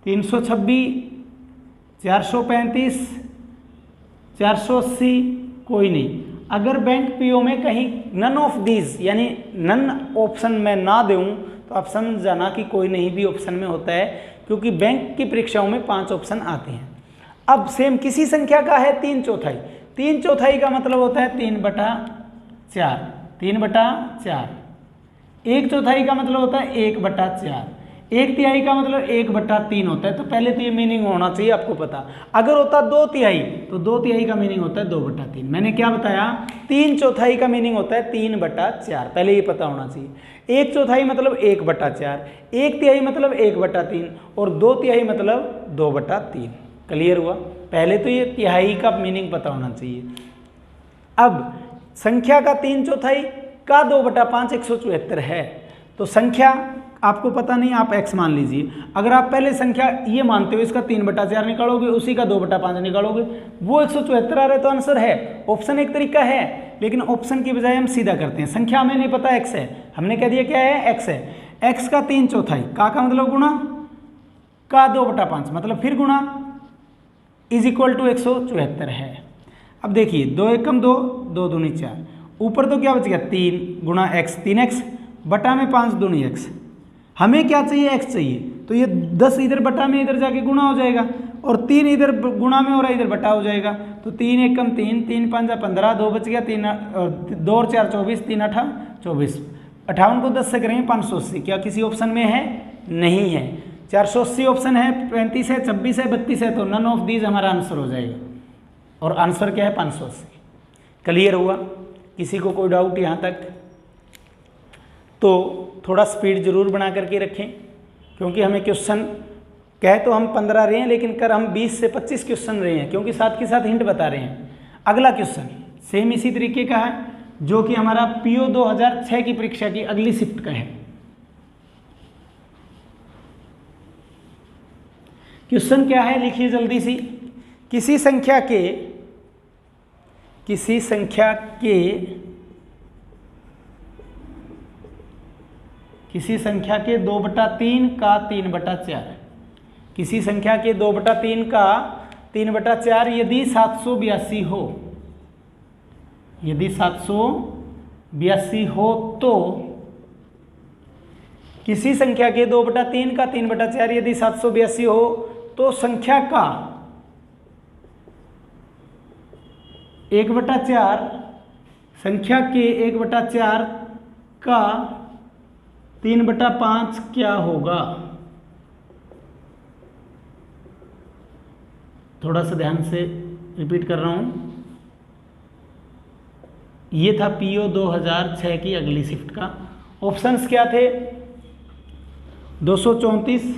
326, 435, 480, कोई नहीं। अगर बैंक पीओ में कहीं नन ऑफ दीज यानी नन ऑप्शन में ना दूं तो आप समझ जाना कि कोई नहीं भी ऑप्शन में होता है, क्योंकि बैंक की परीक्षाओं में 5 ऑप्शन आते हैं। अब सेम किसी संख्या का है 3/4, 3/4 का मतलब होता है 3/4, 3/4। 1/4 का मतलब होता है 1/4, एक तिहाई का मतलब 1/3 होता है, तो पहले तो ये मीनिंग होना चाहिए आपको पता। अगर होता 2 तिहाई तो 2 तिहाई का मीनिंग होता है 2/3। मैंने क्या बताया, 3/4 का मीनिंग होता है 3/4, पहले ये पता होना चाहिए। 1/4 मतलब 1/4, 1 तिहाई मतलब 1/3 और 2 तिहाई मतलब 2/3। क्लियर हुआ? पहले तो ये तिहाई का मीनिंग पता होना चाहिए। अब संख्या का 3/4 का 2/5 174 है, तो संख्या आपको पता नहीं, आप x मान लीजिए। अगर आप पहले संख्या ये मानते हो इसका 3/4 निकालोगे, उसी का 2/5 निकालोगे, वो 174 आ रहा है, तो आंसर है। ऑप्शन एक तरीका है, लेकिन ऑप्शन की बजाय हम सीधा करते हैं। संख्या हमें नहीं पता x है, हमने कह दिया क्या है, x है। x का 3/4 का मतलब गुणा का 2/5 मतलब फिर गुणा इज इक्वल टू 174 है। अब देखिए 2 एकम 2, 2 दूनी 4, ऊपर तो क्या बच गया 3 गुणा x, 3x बटा में 5 दूनी x। हमें क्या चाहिए, x चाहिए, तो ये 10 इधर बटा में इधर जाके गुणा हो जाएगा, और 3 इधर गुणा में हो रहा है, इधर बटा हो जाएगा। तो 3 एकम 3, 3 5 15, 2 बच गया, 2 और 4 24, 3 8 24, 58 को 10 से करेंगे 580। क्या किसी ऑप्शन में है? नहीं है। 480 ऑप्शन है, 35 है, 26 है, 32 है, तो नन ऑफ दीज हमारा आंसर हो जाएगा, और आंसर क्या है 580। क्लियर हुआ? किसी को कोई डाउट यहाँ तक? तो थोड़ा स्पीड जरूर बना करके रखें, क्योंकि हमें क्वेश्चन कहे तो हम 15 रहे हैं, लेकिन कर हम 20 से 25 क्वेश्चन रहे हैं, क्योंकि साथ के साथ हिंट बता रहे हैं। अगला क्वेश्चन सेम इसी तरीके का है, जो कि हमारा PO 2006 की परीक्षा की अगली शिफ्ट का है। क्वेश्चन क्या है, लिखिए जल्दी सी। किसी संख्या के 2/3 का 3/4, किसी संख्या के 2/3 का 3/4 यदि 782 हो, यदि 782 हो, तो किसी संख्या के 2/3 का 3/4 यदि 782 हो, तो संख्या का 1/4, संख्या के 1/4 का 3/5 क्या होगा? थोड़ा सा ध्यान से रिपीट कर रहा हूं। ये था PO 2006 की अगली शिफ्ट का। ऑप्शंस क्या थे? 234,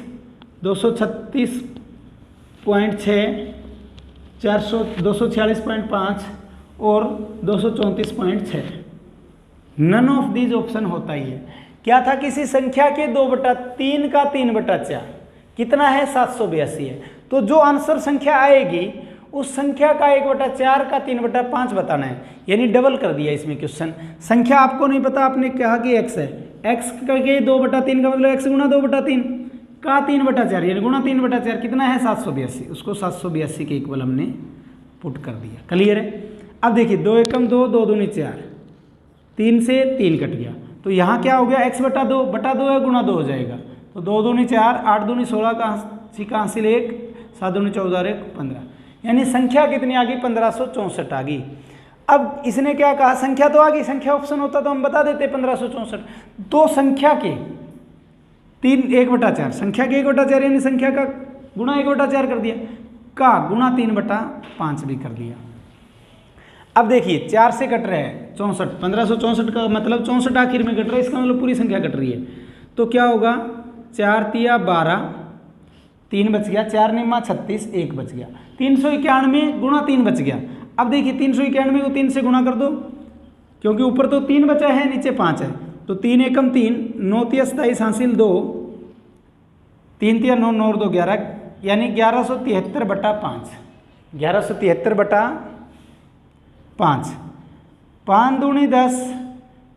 236.6, 246.5 और 234.6। नन ऑफ दीज ऑप्शन होता ही है। क्या था? किसी संख्या के 2/3 का 3/4 कितना है? 782 है। तो जो आंसर संख्या आएगी उस संख्या का 1/4 का 3/5 बताना है, यानी डबल कर दिया इसमें क्वेश्चन। संख्या आपको नहीं पता, आपने कहा कि x है, x के 2/3 का मतलब x गुणा 2/3 का 3/4 यानी गुणा 3/4 कितना है? 782। उसको 782 के इक्वल हमने पुट कर दिया। क्लियर है? अब देखिए 2 एकम 2, 2 दूनी 4, 3 से 3 कट गया, तो यहाँ क्या हो गया, x/2 है, गुणा 2 हो जाएगा, तो 2 दूनी 4, 8 दूनी 16 का हासिल 1, 7 दूनी 14 1 15, यानी संख्या कितनी आ गई? 1564 आ गई। अब इसने क्या कहा, संख्या तो आ गई, संख्या ऑप्शन होता तो हम बता देते 1564। तो संख्या के 1/4, संख्या के 1/4 यानी संख्या का गुणा 1/4 कर दिया, का गुणा 3/5 भी कर दिया। अब देखिए 4 से कट रहे हैं 64, 1564 का मतलब 64 आखिर में कट रहा है, इसका मतलब पूरी संख्या कट रही है। तो क्या होगा, 4 तिया 12, 3 बच गया, 4 निम्मा 36, 1 बच गया, 391 गुणा 3 बच गया। अब देखिए 391 को 3 से गुणा कर दो, क्योंकि ऊपर तो 3 बचा है, नीचे 5 है, तो 3 एकम 3, 9 तिया 27 हासिल 2, 3 तिया 9, 9 और 2 11, यानी 1173/5, 1173/5, 5 दूनी 10,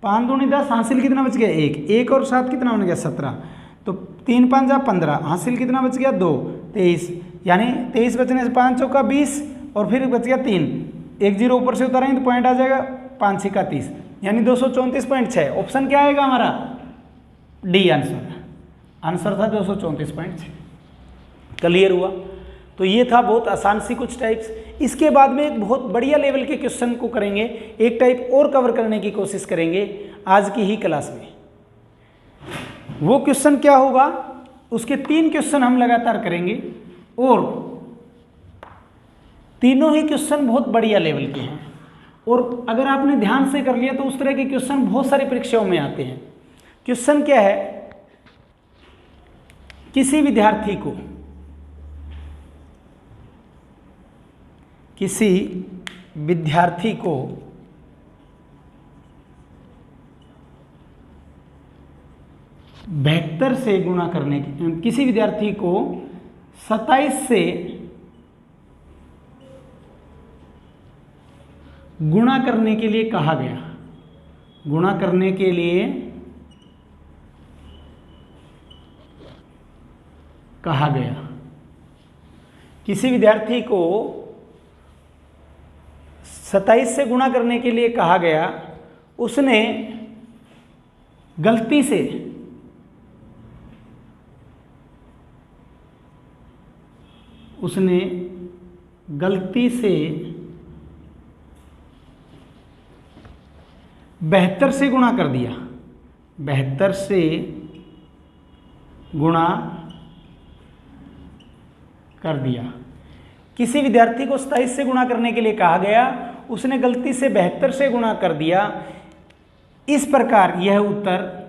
5 दूनी 10 हासिल कितना बच गया 1, 1 और 7 कितना बन गया 17, तो 3 5 जा 15 हासिल कितना बच गया 2, 23, यानी 23 बचने से 5 चौका 20 और फिर बच गया 3, 1 0 ऊपर से उतारेंगे तो पॉइंट आ जाएगा 5 6 का 30, यानी 234.6। ऑप्शन क्या आएगा हमारा? डी आंसर था 234.6। क्लियर हुआ? तो ये था बहुत आसान सी कुछ टाइप्स। इसके बाद में एक बहुत बढ़िया लेवल के क्वेश्चन को करेंगे, एक टाइप और कवर करने की कोशिश करेंगे आज की ही क्लास में। वो क्वेश्चन क्या होगा, उसके 3 क्वेश्चन हम लगातार करेंगे और तीनों ही क्वेश्चन बहुत बढ़िया लेवल के हैं। और अगर आपने ध्यान से कर लिया तो उस तरह के क्वेश्चन बहुत सारी परीक्षाओं में आते हैं। क्वेश्चन क्या है, किसी विद्यार्थी को बहत्तर से गुणा करने की, किसी विद्यार्थी को 27 से गुणा करने के लिए कहा गया, गुणा करने के लिए कहा गया। किसी विद्यार्थी को 27 से गुणा करने के लिए कहा गया, उसने गलती से बहत्तर से गुणा कर दिया, 72 से गुणा कर दिया। किसी विद्यार्थी को 27 से गुणा करने के लिए कहा गया, उसने गलती से 72 से गुणा कर दिया। इस प्रकार यह उत्तर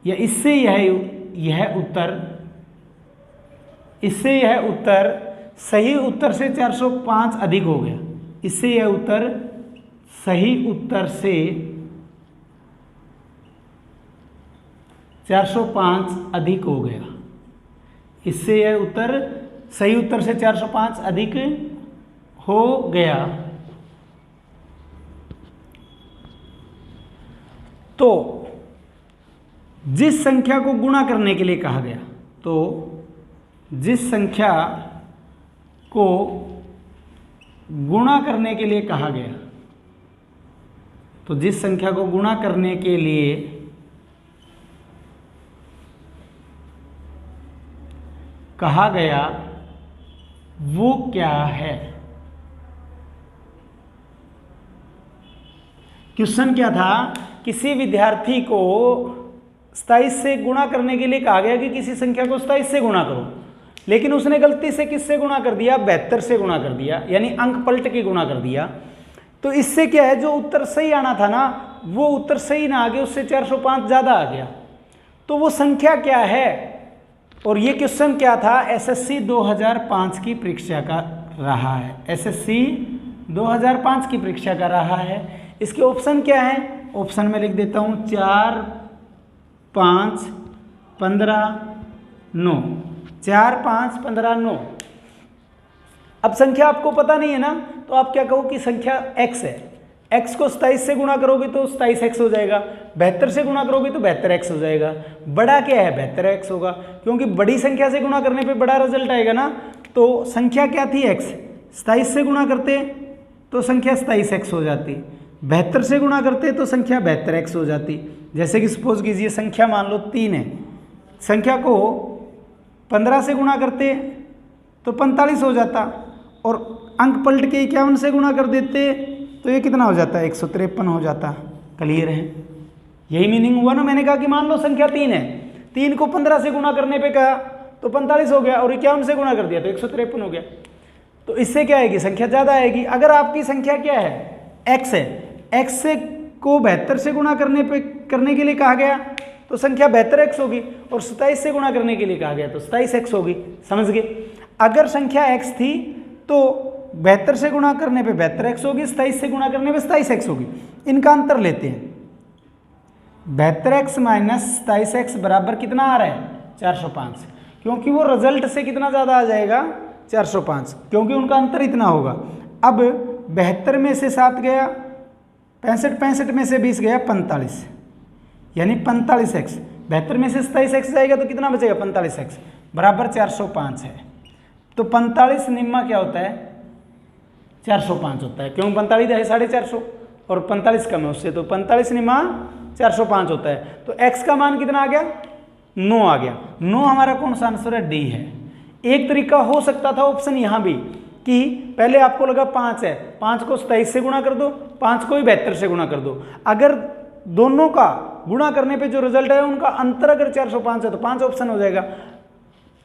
या इससे यह उत्तर सही उत्तर से 405 अधिक हो गया। इससे यह उत्तर सही उत्तर से 405 अधिक हो गया। इससे यह उत्तर सही उत्तर से 405 अधिक हो गया। तो जिस संख्या को गुणा करने के लिए कहा गया, जिस संख्या को गुणा करने के लिए कहा गया वो क्या है? क्वेश्चन क्या था? किसी विद्यार्थी को 27 से गुणा करने के लिए कहा गया कि किसी संख्या को 27 से गुणा करो, लेकिन उसने गलती से किससे गुणा कर दिया? 72 से गुणा कर दिया, यानी अंक पलट के गुणा कर दिया। तो इससे क्या है, जो उत्तर सही आना था ना, वो उत्तर सही ना आ गया, उससे 405 ज़्यादा आ गया। तो वो संख्या क्या है? और ये क्वेश्चन क्या था? एसएससी 2005 की परीक्षा का रहा है। एसएससी 2005 की परीक्षा का रहा है। इसके ऑप्शन क्या है? ऑप्शन में लिख देता हूँ 4, 5, 15, 9। 4, 5, 15, 9। अब संख्या आपको पता नहीं है ना, तो आप क्या कहो कि संख्या x है। x को 27 से गुणा करोगे तो 27x हो जाएगा, 72 से गुणा करोगे तो 72x हो जाएगा। बड़ा क्या है? 72x होगा, क्योंकि बड़ी संख्या से गुणा करने पे बड़ा रिजल्ट आएगा ना। तो संख्या क्या थी? x। 27 से गुणा करते तो संख्या 27x हो जाती, 72 से गुणा करते तो संख्या 72x हो जाती। जैसे कि सपोज कीजिए संख्या मान लो 3 है, संख्या को 15 से गुणा करते तो 45 हो जाता, और अंक पलट के 51 से गुणा कर देते तो ये कितना हो जाता? 153 हो जाता। क्लियर है? यही मीनिंग हुआ ना। मैंने कहा कि मान लो संख्या 3 है, 3 को 15 से गुणा करने पे कहा तो 45 हो गया, और 51 से गुणा कर दिया तो 153 हो गया। तो इससे क्या आएगी? संख्या ज़्यादा आएगी। अगर आपकी संख्या क्या है? x है, x से को 72 से गुणा करने के लिए कहा गया तो संख्या 72x होगी, और 27 से गुणा करने के लिए कहा गया तो 27x होगी। समझ गए? अगर संख्या x थी तो 72 से गुणा करने पे 72x होगी, 27 से गुणा करने पे 27x होगी। इनका अंतर लेते हैं। 72x माइनस 27x बराबर कितना आ रहा है? 405, क्योंकि वो रिजल्ट से कितना ज़्यादा आ जाएगा? 405, क्योंकि उनका अंतर इतना होगा। अब 72 में से 7 गया 65, 65 में से 20 गया 45, यानी 45x। 72 में से 27x जाएगा तो कितना बचेगा? 45x बराबर 405 है। तो 45 निम्मा क्या होता है? 405 होता है, क्यों? 45 है 450 और 45 कम है उससे, तो 45 निम्मा 405 होता है। तो x का मान कितना आ गया? 9 आ गया। 9 हमारा कौन सा आंसर है? डी है। एक तरीका हो सकता था ऑप्शन यहाँ भी, कि पहले आपको लगा 5 है, 5 को 27 से गुणा कर दो, 5 को ही 72 से गुणा कर दो। अगर दोनों का गुणा करने पे जो रिजल्ट है उनका अंतर अगर 405 है तो 5 ऑप्शन हो जाएगा।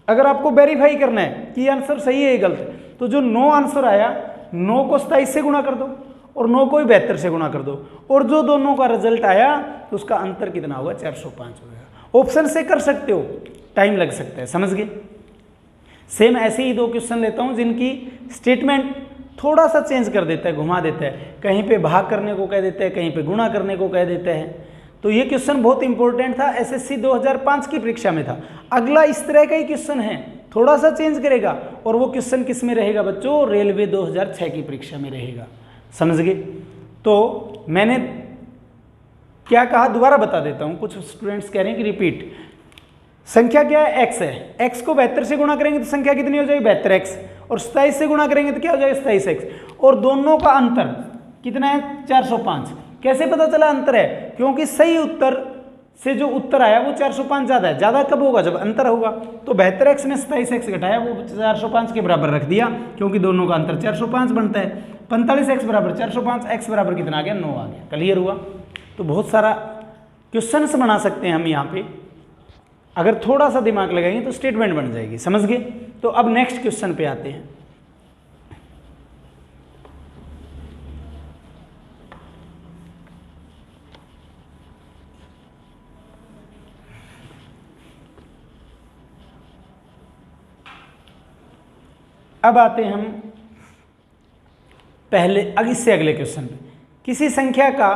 अगर आपको वेरीफाई करना है कि आंसर सही है या गलत है, तो जो 9 आंसर आया 9 को 27 से गुणा कर दो और 9 को 72 से गुणा कर दो, और जो दोनों का रिजल्ट आया तो उसका अंतर कितना होगा, 405 होगा। ऑप्शन से कर सकते हो, टाइम लग सकता है, समझ गए। सेम ऐसे ही 2 क्वेश्चन लेता हूं जिनकी स्टेटमेंट थोड़ा सा चेंज कर देता है, घुमा देता है, कहीं पे भाग करने को कह देता है, कहीं पे गुणा करने को कह देता है। तो ये क्वेश्चन बहुत इंपॉर्टेंट था, एसएससी 2005 की परीक्षा में था। अगला इस तरह का ही क्वेश्चन है, थोड़ा सा चेंज करेगा, और वो क्वेश्चन किस में रहेगा बच्चों, रेलवे 2006 की परीक्षा में रहेगा, समझ गए। तो मैंने क्या कहा दोबारा बता देता हूं, कुछ स्टूडेंट्स कह रहे हैं कि रिपीट। संख्या क्या है, x है, x को 72 से गुणा करेंगे तो संख्या कितनी हो जाएगी, 72x, और 27 से गुणा करेंगे तो क्या हो जाएगा, 27x, और दोनों का अंतर कितना है, 405। कैसे पता चला अंतर है, क्योंकि सही उत्तर से जो उत्तर आया वो 405 ज्यादा है। ज्यादा कब होगा, जब अंतर होगा। तो 72x में 27x घटाया, वो 405 के बराबर रख दिया, क्योंकि दोनों का अंतर 405 बनता है। 45x बराबर 405, x बराबर कितना आ गया, 9 आ गया। क्लियर हुआ। तो बहुत सारा क्वेश्चंस बना सकते हैं हम यहाँ पे, अगर थोड़ा सा दिमाग लगाएंगे तो स्टेटमेंट बन जाएगी, समझ गए। तो अब नेक्स्ट क्वेश्चन पे आते हैं। अब आते हैं हम पहले इससे अगले क्वेश्चन पे। किसी संख्या का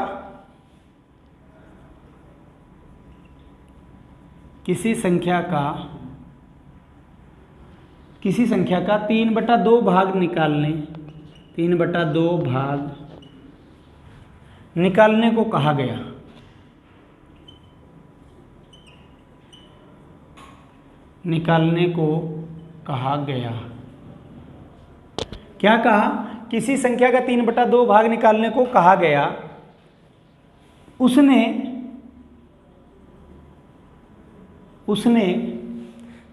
3/2 भाग निकालने, 3/2 भाग निकालने को कहा गया। निकालने को कहा गया। क्या कहा, किसी संख्या का 3/2 भाग निकालने को कहा गया। उसने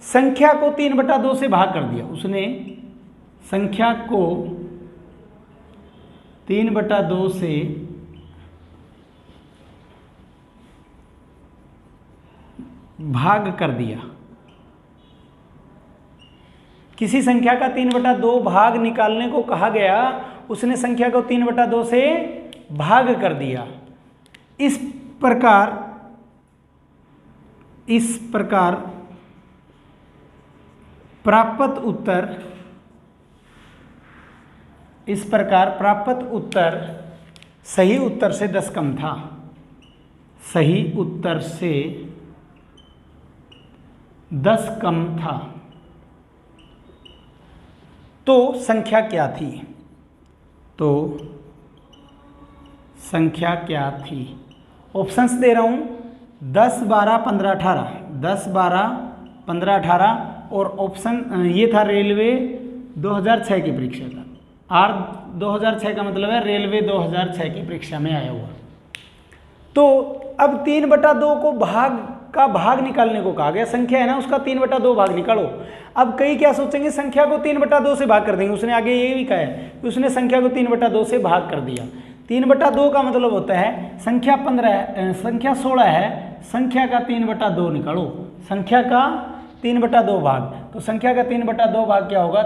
संख्या को 3/2 से भाग कर दिया। उसने संख्या को 3/2 से भाग कर दिया। किसी संख्या का 3/2 भाग निकालने को कहा गया, उसने संख्या को 3/2 से भाग कर दिया। इस प्रकार प्राप्त उत्तर सही उत्तर से 10 कम था। सही उत्तर से 10 कम था। तो संख्या क्या थी? ऑप्शंस दे रहा हूं, 10, 12, 15, 18, 10, 12, 15, 18, और ऑप्शन ये था रेलवे 2006 की परीक्षा का। आर 2006 का मतलब है रेलवे 2006 की परीक्षा में आया हुआ। तो अब 3/2 को भाग निकालने को कहा गया। संख्या है ना, उसका 3/2 भाग निकालो। अब कई क्या सोचेंगे, संख्या को 3/2 से भाग कर देंगे। उसने आगे ये भी कहा है कि उसने संख्या को 3/2 से भाग कर दिया। 3/2 का मतलब होता है संख्या 16 है, संख्या का 3/2 निकालो। संख्या का 3/2 भाग, तो संख्या का 3/2 भाग क्या होगा,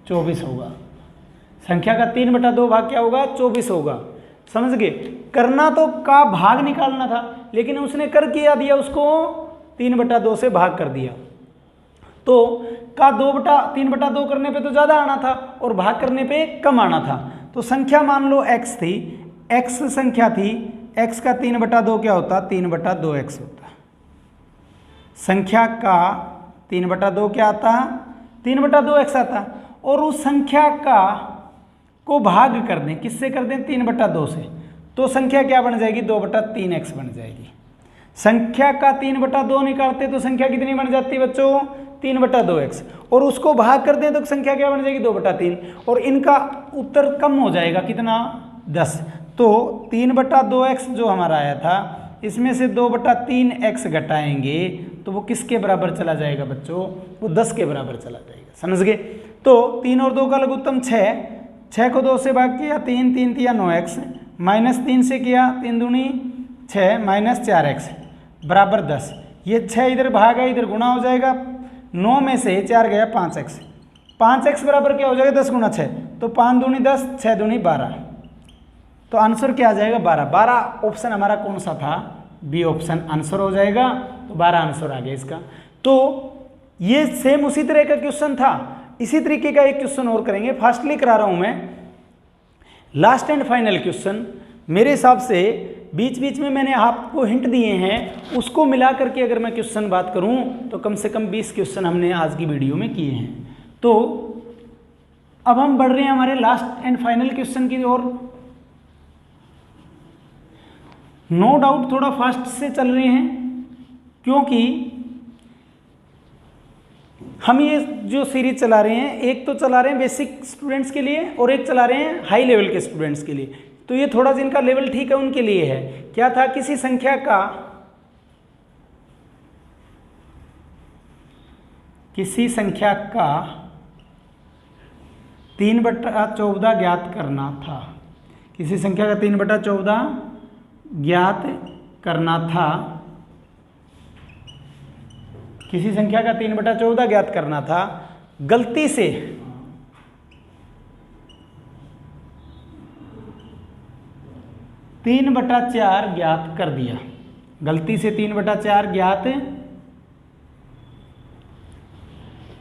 24 होगा। संख्या का 3/2 भाग क्या होगा, 24 होगा। समझ गए। करना तो का भाग निकालना था, लेकिन उसने कर किया दिया, उसको 3/2 से भाग कर दिया। तो का 3/2 करने पे तो ज़्यादा आना था और भाग करने पे कम आना था। तो संख्या मान लो x थी, x संख्या थी, x का 3/2 क्या होता, 3/2x होता। संख्या का 3/2 क्या आता, 3/2x आता। और उस संख्या को भाग कर दें, किससे कर दें, 3/2 से, तो संख्या क्या बन जाएगी, 2/3x बन जाएगी। संख्या का 3/2 निकालते तो संख्या कितनी बन जाती है बच्चों, 3/2x, और उसको भाग कर दें तो संख्या क्या बन जाएगी, 2/3, और इनका उत्तर कम हो जाएगा कितना, 10। तो 3/2x जो हमारा आया था, इसमें से 2/3x घटाएंगे तो वो किसके बराबर चला जाएगा बच्चों, वो 10 के बराबर चला जाएगा। समझ गए। तो 3 और 2 का लघुत्तम 6 को 2 से भाग किया, 3 3 दिया 9x, -3 से किया, 3 दूनी 6 -4x बराबर 10। ये 6 इधर भागा, इधर गुणा हो जाएगा, 9 में से 4 गया 5x, 5x बराबर क्या हो जाएगा 10 गुणा 6, तो 5 दूनी 10, 6 दूनी 12, तो आंसर क्या आ जाएगा 12। 12 ऑप्शन हमारा कौन सा था, बी ऑप्शन आंसर हो जाएगा, तो 12 आंसर आ गया इसका। तो ये सेम उसी तरह का क्वेश्चन था। इसी तरीके का एक क्वेश्चन और करेंगे, फास्टली करा रहा हूं मैं, लास्ट एंड फाइनल क्वेश्चन। मेरे हिसाब से बीच बीच में मैंने आपको हिंट दिए हैं, उसको मिला करके अगर मैं क्वेश्चन बात करूं तो कम से कम 20 क्वेश्चन हमने आज की वीडियो में किए हैं। तो अब हम बढ़ रहे हैं हमारे लास्ट एंड फाइनल क्वेश्चन की ओर। नो डाउट थोड़ा फास्ट से चल रहे हैं, क्योंकि हम ये जो सीरीज चला रहे हैं, एक तो चला रहे हैं बेसिक स्टूडेंट्स के लिए और एक चला रहे हैं हाई लेवल के स्टूडेंट्स के लिए। तो ये थोड़ा जिनका लेवल ठीक है उनके लिए है। क्या था, किसी संख्या का 3/14 ज्ञात करना था। किसी संख्या का 3/14 ज्ञात करना था, किसी संख्या का 3/14 ज्ञात करना था, गलती से 3/4 ज्ञात कर दिया। गलती से 3/4 ज्ञात,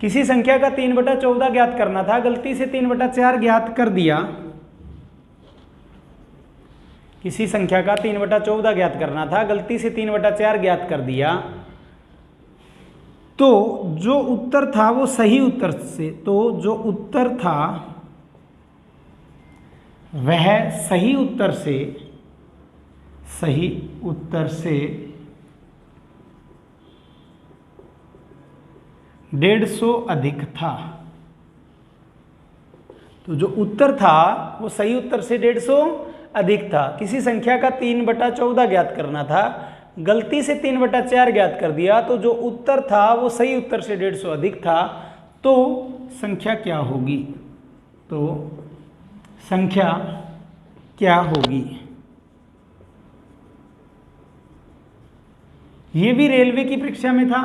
किसी संख्या का 3/14 ज्ञात करना था, गलती से 3/4 ज्ञात कर दिया। किसी संख्या का 3/14 ज्ञात करना था, गलती से 3/4 ज्ञात कर दिया, तो जो उत्तर था वो सही उत्तर से, तो जो उत्तर था वह सही उत्तर से 150 अधिक था। तो जो उत्तर था वो सही उत्तर से 150 अधिक था। किसी संख्या का 3/14 ज्ञात करना था, गलती से 3/4 ज्ञात कर दिया, तो जो उत्तर था वो सही उत्तर से 150 अधिक था। तो संख्या क्या होगी, तो संख्या क्या होगी। ये भी रेलवे की परीक्षा में था,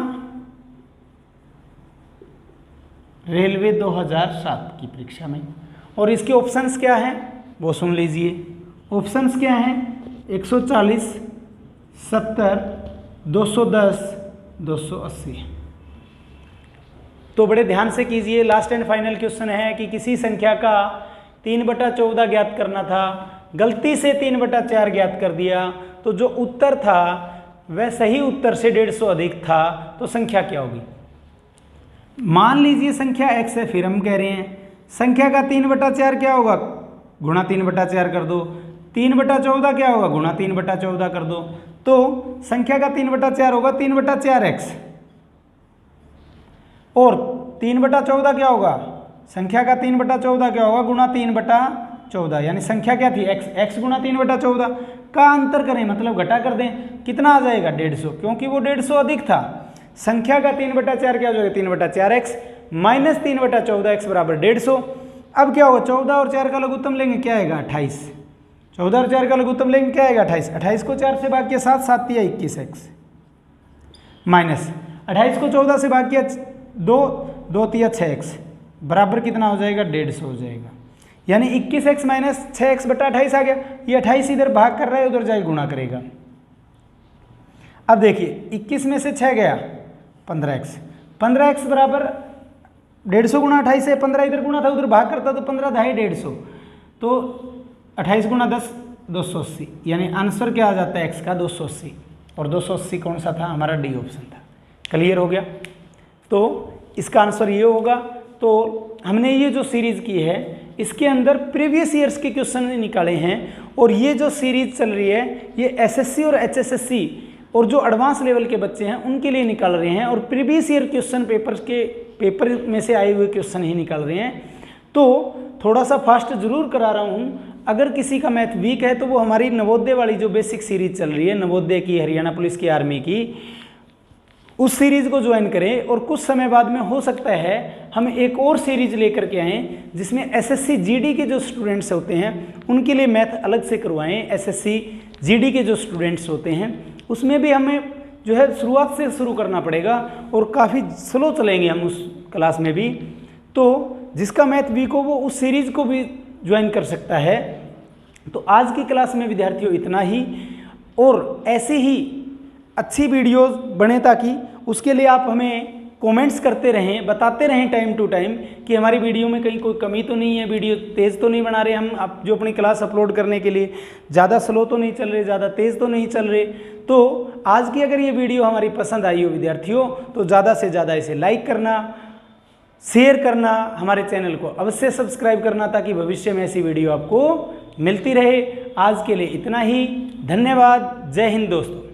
रेलवे 2007 की परीक्षा में। और इसके ऑप्शंस क्या हैं वो सुन लीजिए। ऑप्शंस क्या हैं, 140, 70, 210, 280। तो बड़े ध्यान से कीजिए। लास्ट एंड फाइनल क्वेश्चन है कि किसी संख्या का 3/14 ज्ञात करना था, गलती से 3/4 ज्ञात कर दिया, तो जो उत्तर था वह सही उत्तर से 150 अधिक था। तो संख्या क्या होगी। मान लीजिए संख्या x है, फिर हम कह रहे हैं संख्या का 3/4 क्या होगा, गुणा 3/4 कर दो। 3/14 क्या होगा, गुणा 3/14 कर दो। तो संख्या का 3/4 होगा 3/4x, और 3/14 क्या होगा, संख्या का 3/14 क्या होगा, गुणा 3/14। यानी संख्या क्या थी, x गुणा 3/14 का अंतर करें, मतलब घटा कर दें, कितना आ जाएगा 150, क्योंकि वो 150 अधिक था। संख्या का 3/4 क्या हो जाएगा, 3/4x माइनस 3/14x बराबर 150। अब क्या होगा, 14 और 4 का लघुत्तम लेंगे, क्या आएगा 28। 14 और 4 का लघुत्तम लेंगे, क्या आएगा 28। 28 को 4 से भाग किया 7, 7 तिया 21x, माइनस 28 को 14 से भाग किया 2, 2 तिया 6x, बराबर कितना हो जाएगा 150 हो जाएगा। यानी 21x माइनस 6x बटा 28 आ गया। ये 28 इधर भाग कर रहा है, उधर जाके गुणा करेगा। अब देखिए 21 में से 6 गया 15x, 15x बराबर 150 गुणा 28 है। 15 इधर गुणा था, उधर भाग करता तो 15 ढाई 150, तो 28 गुणा 10 280। यानी आंसर क्या आ जाता है x का 280, और 280 कौन सा था, हमारा डी ऑप्शन था। क्लियर हो गया। तो इसका आंसर ये होगा। तो हमने ये जो सीरीज़ की है इसके अंदर प्रीवियस ईयर्स के क्वेश्चन निकाले हैं, और ये जो सीरीज चल रही है ये एसएससी और एचएसएससी और जो एडवांस लेवल के बच्चे हैं उनके लिए निकाल रहे हैं, और प्रीवियस ईयर क्वेश्चन पेपर में से आए हुए क्वेश्चन ही निकाल रहे हैं। तो थोड़ा सा फास्ट जरूर करा रहा हूँ। अगर किसी का मैथ वीक है तो वो हमारी नवोदय वाली जो बेसिक सीरीज चल रही है, नवोदय की, हरियाणा पुलिस की, आर्मी की, उस सीरीज़ को ज्वाइन करें। और कुछ समय बाद में हो सकता है हम एक और सीरीज लेकर के आएँ जिसमें एसएससी जीडी के जो स्टूडेंट्स होते हैं उनके लिए मैथ अलग से करवाएं। एसएससी जीडी के जो स्टूडेंट्स होते हैं उसमें भी हमें जो है शुरुआत से शुरू करना पड़ेगा और काफ़ी स्लो चलेंगे हम उस क्लास में भी। तो जिसका मैथ वीक हो वो उस सीरीज़ को भी ज्वाइन कर सकता है। तो आज की क्लास में विद्यार्थियों इतना ही, और ऐसे ही अच्छी वीडियोस बने ताकि उसके लिए आप हमें कमेंट्स करते रहें, बताते रहें टाइम टू टाइम कि हमारी वीडियो में कहीं कोई कमी तो नहीं है, वीडियो तेज़ तो नहीं बना रहे हम आप जो अपनी क्लास अपलोड करने के लिए, ज़्यादा स्लो तो नहीं चल रहे, ज़्यादा तेज़ तो नहीं चल रहे। तो आज की अगर ये वीडियो हमारी पसंद आई हो विद्यार्थियों तो ज़्यादा से ज़्यादा इसे लाइक करना, शेयर करना, हमारे चैनल को अवश्य सब्सक्राइब करना ताकि भविष्य में ऐसी वीडियो आपको मिलती रहे। आज के लिए इतना ही, धन्यवाद, जय हिंद दोस्तों।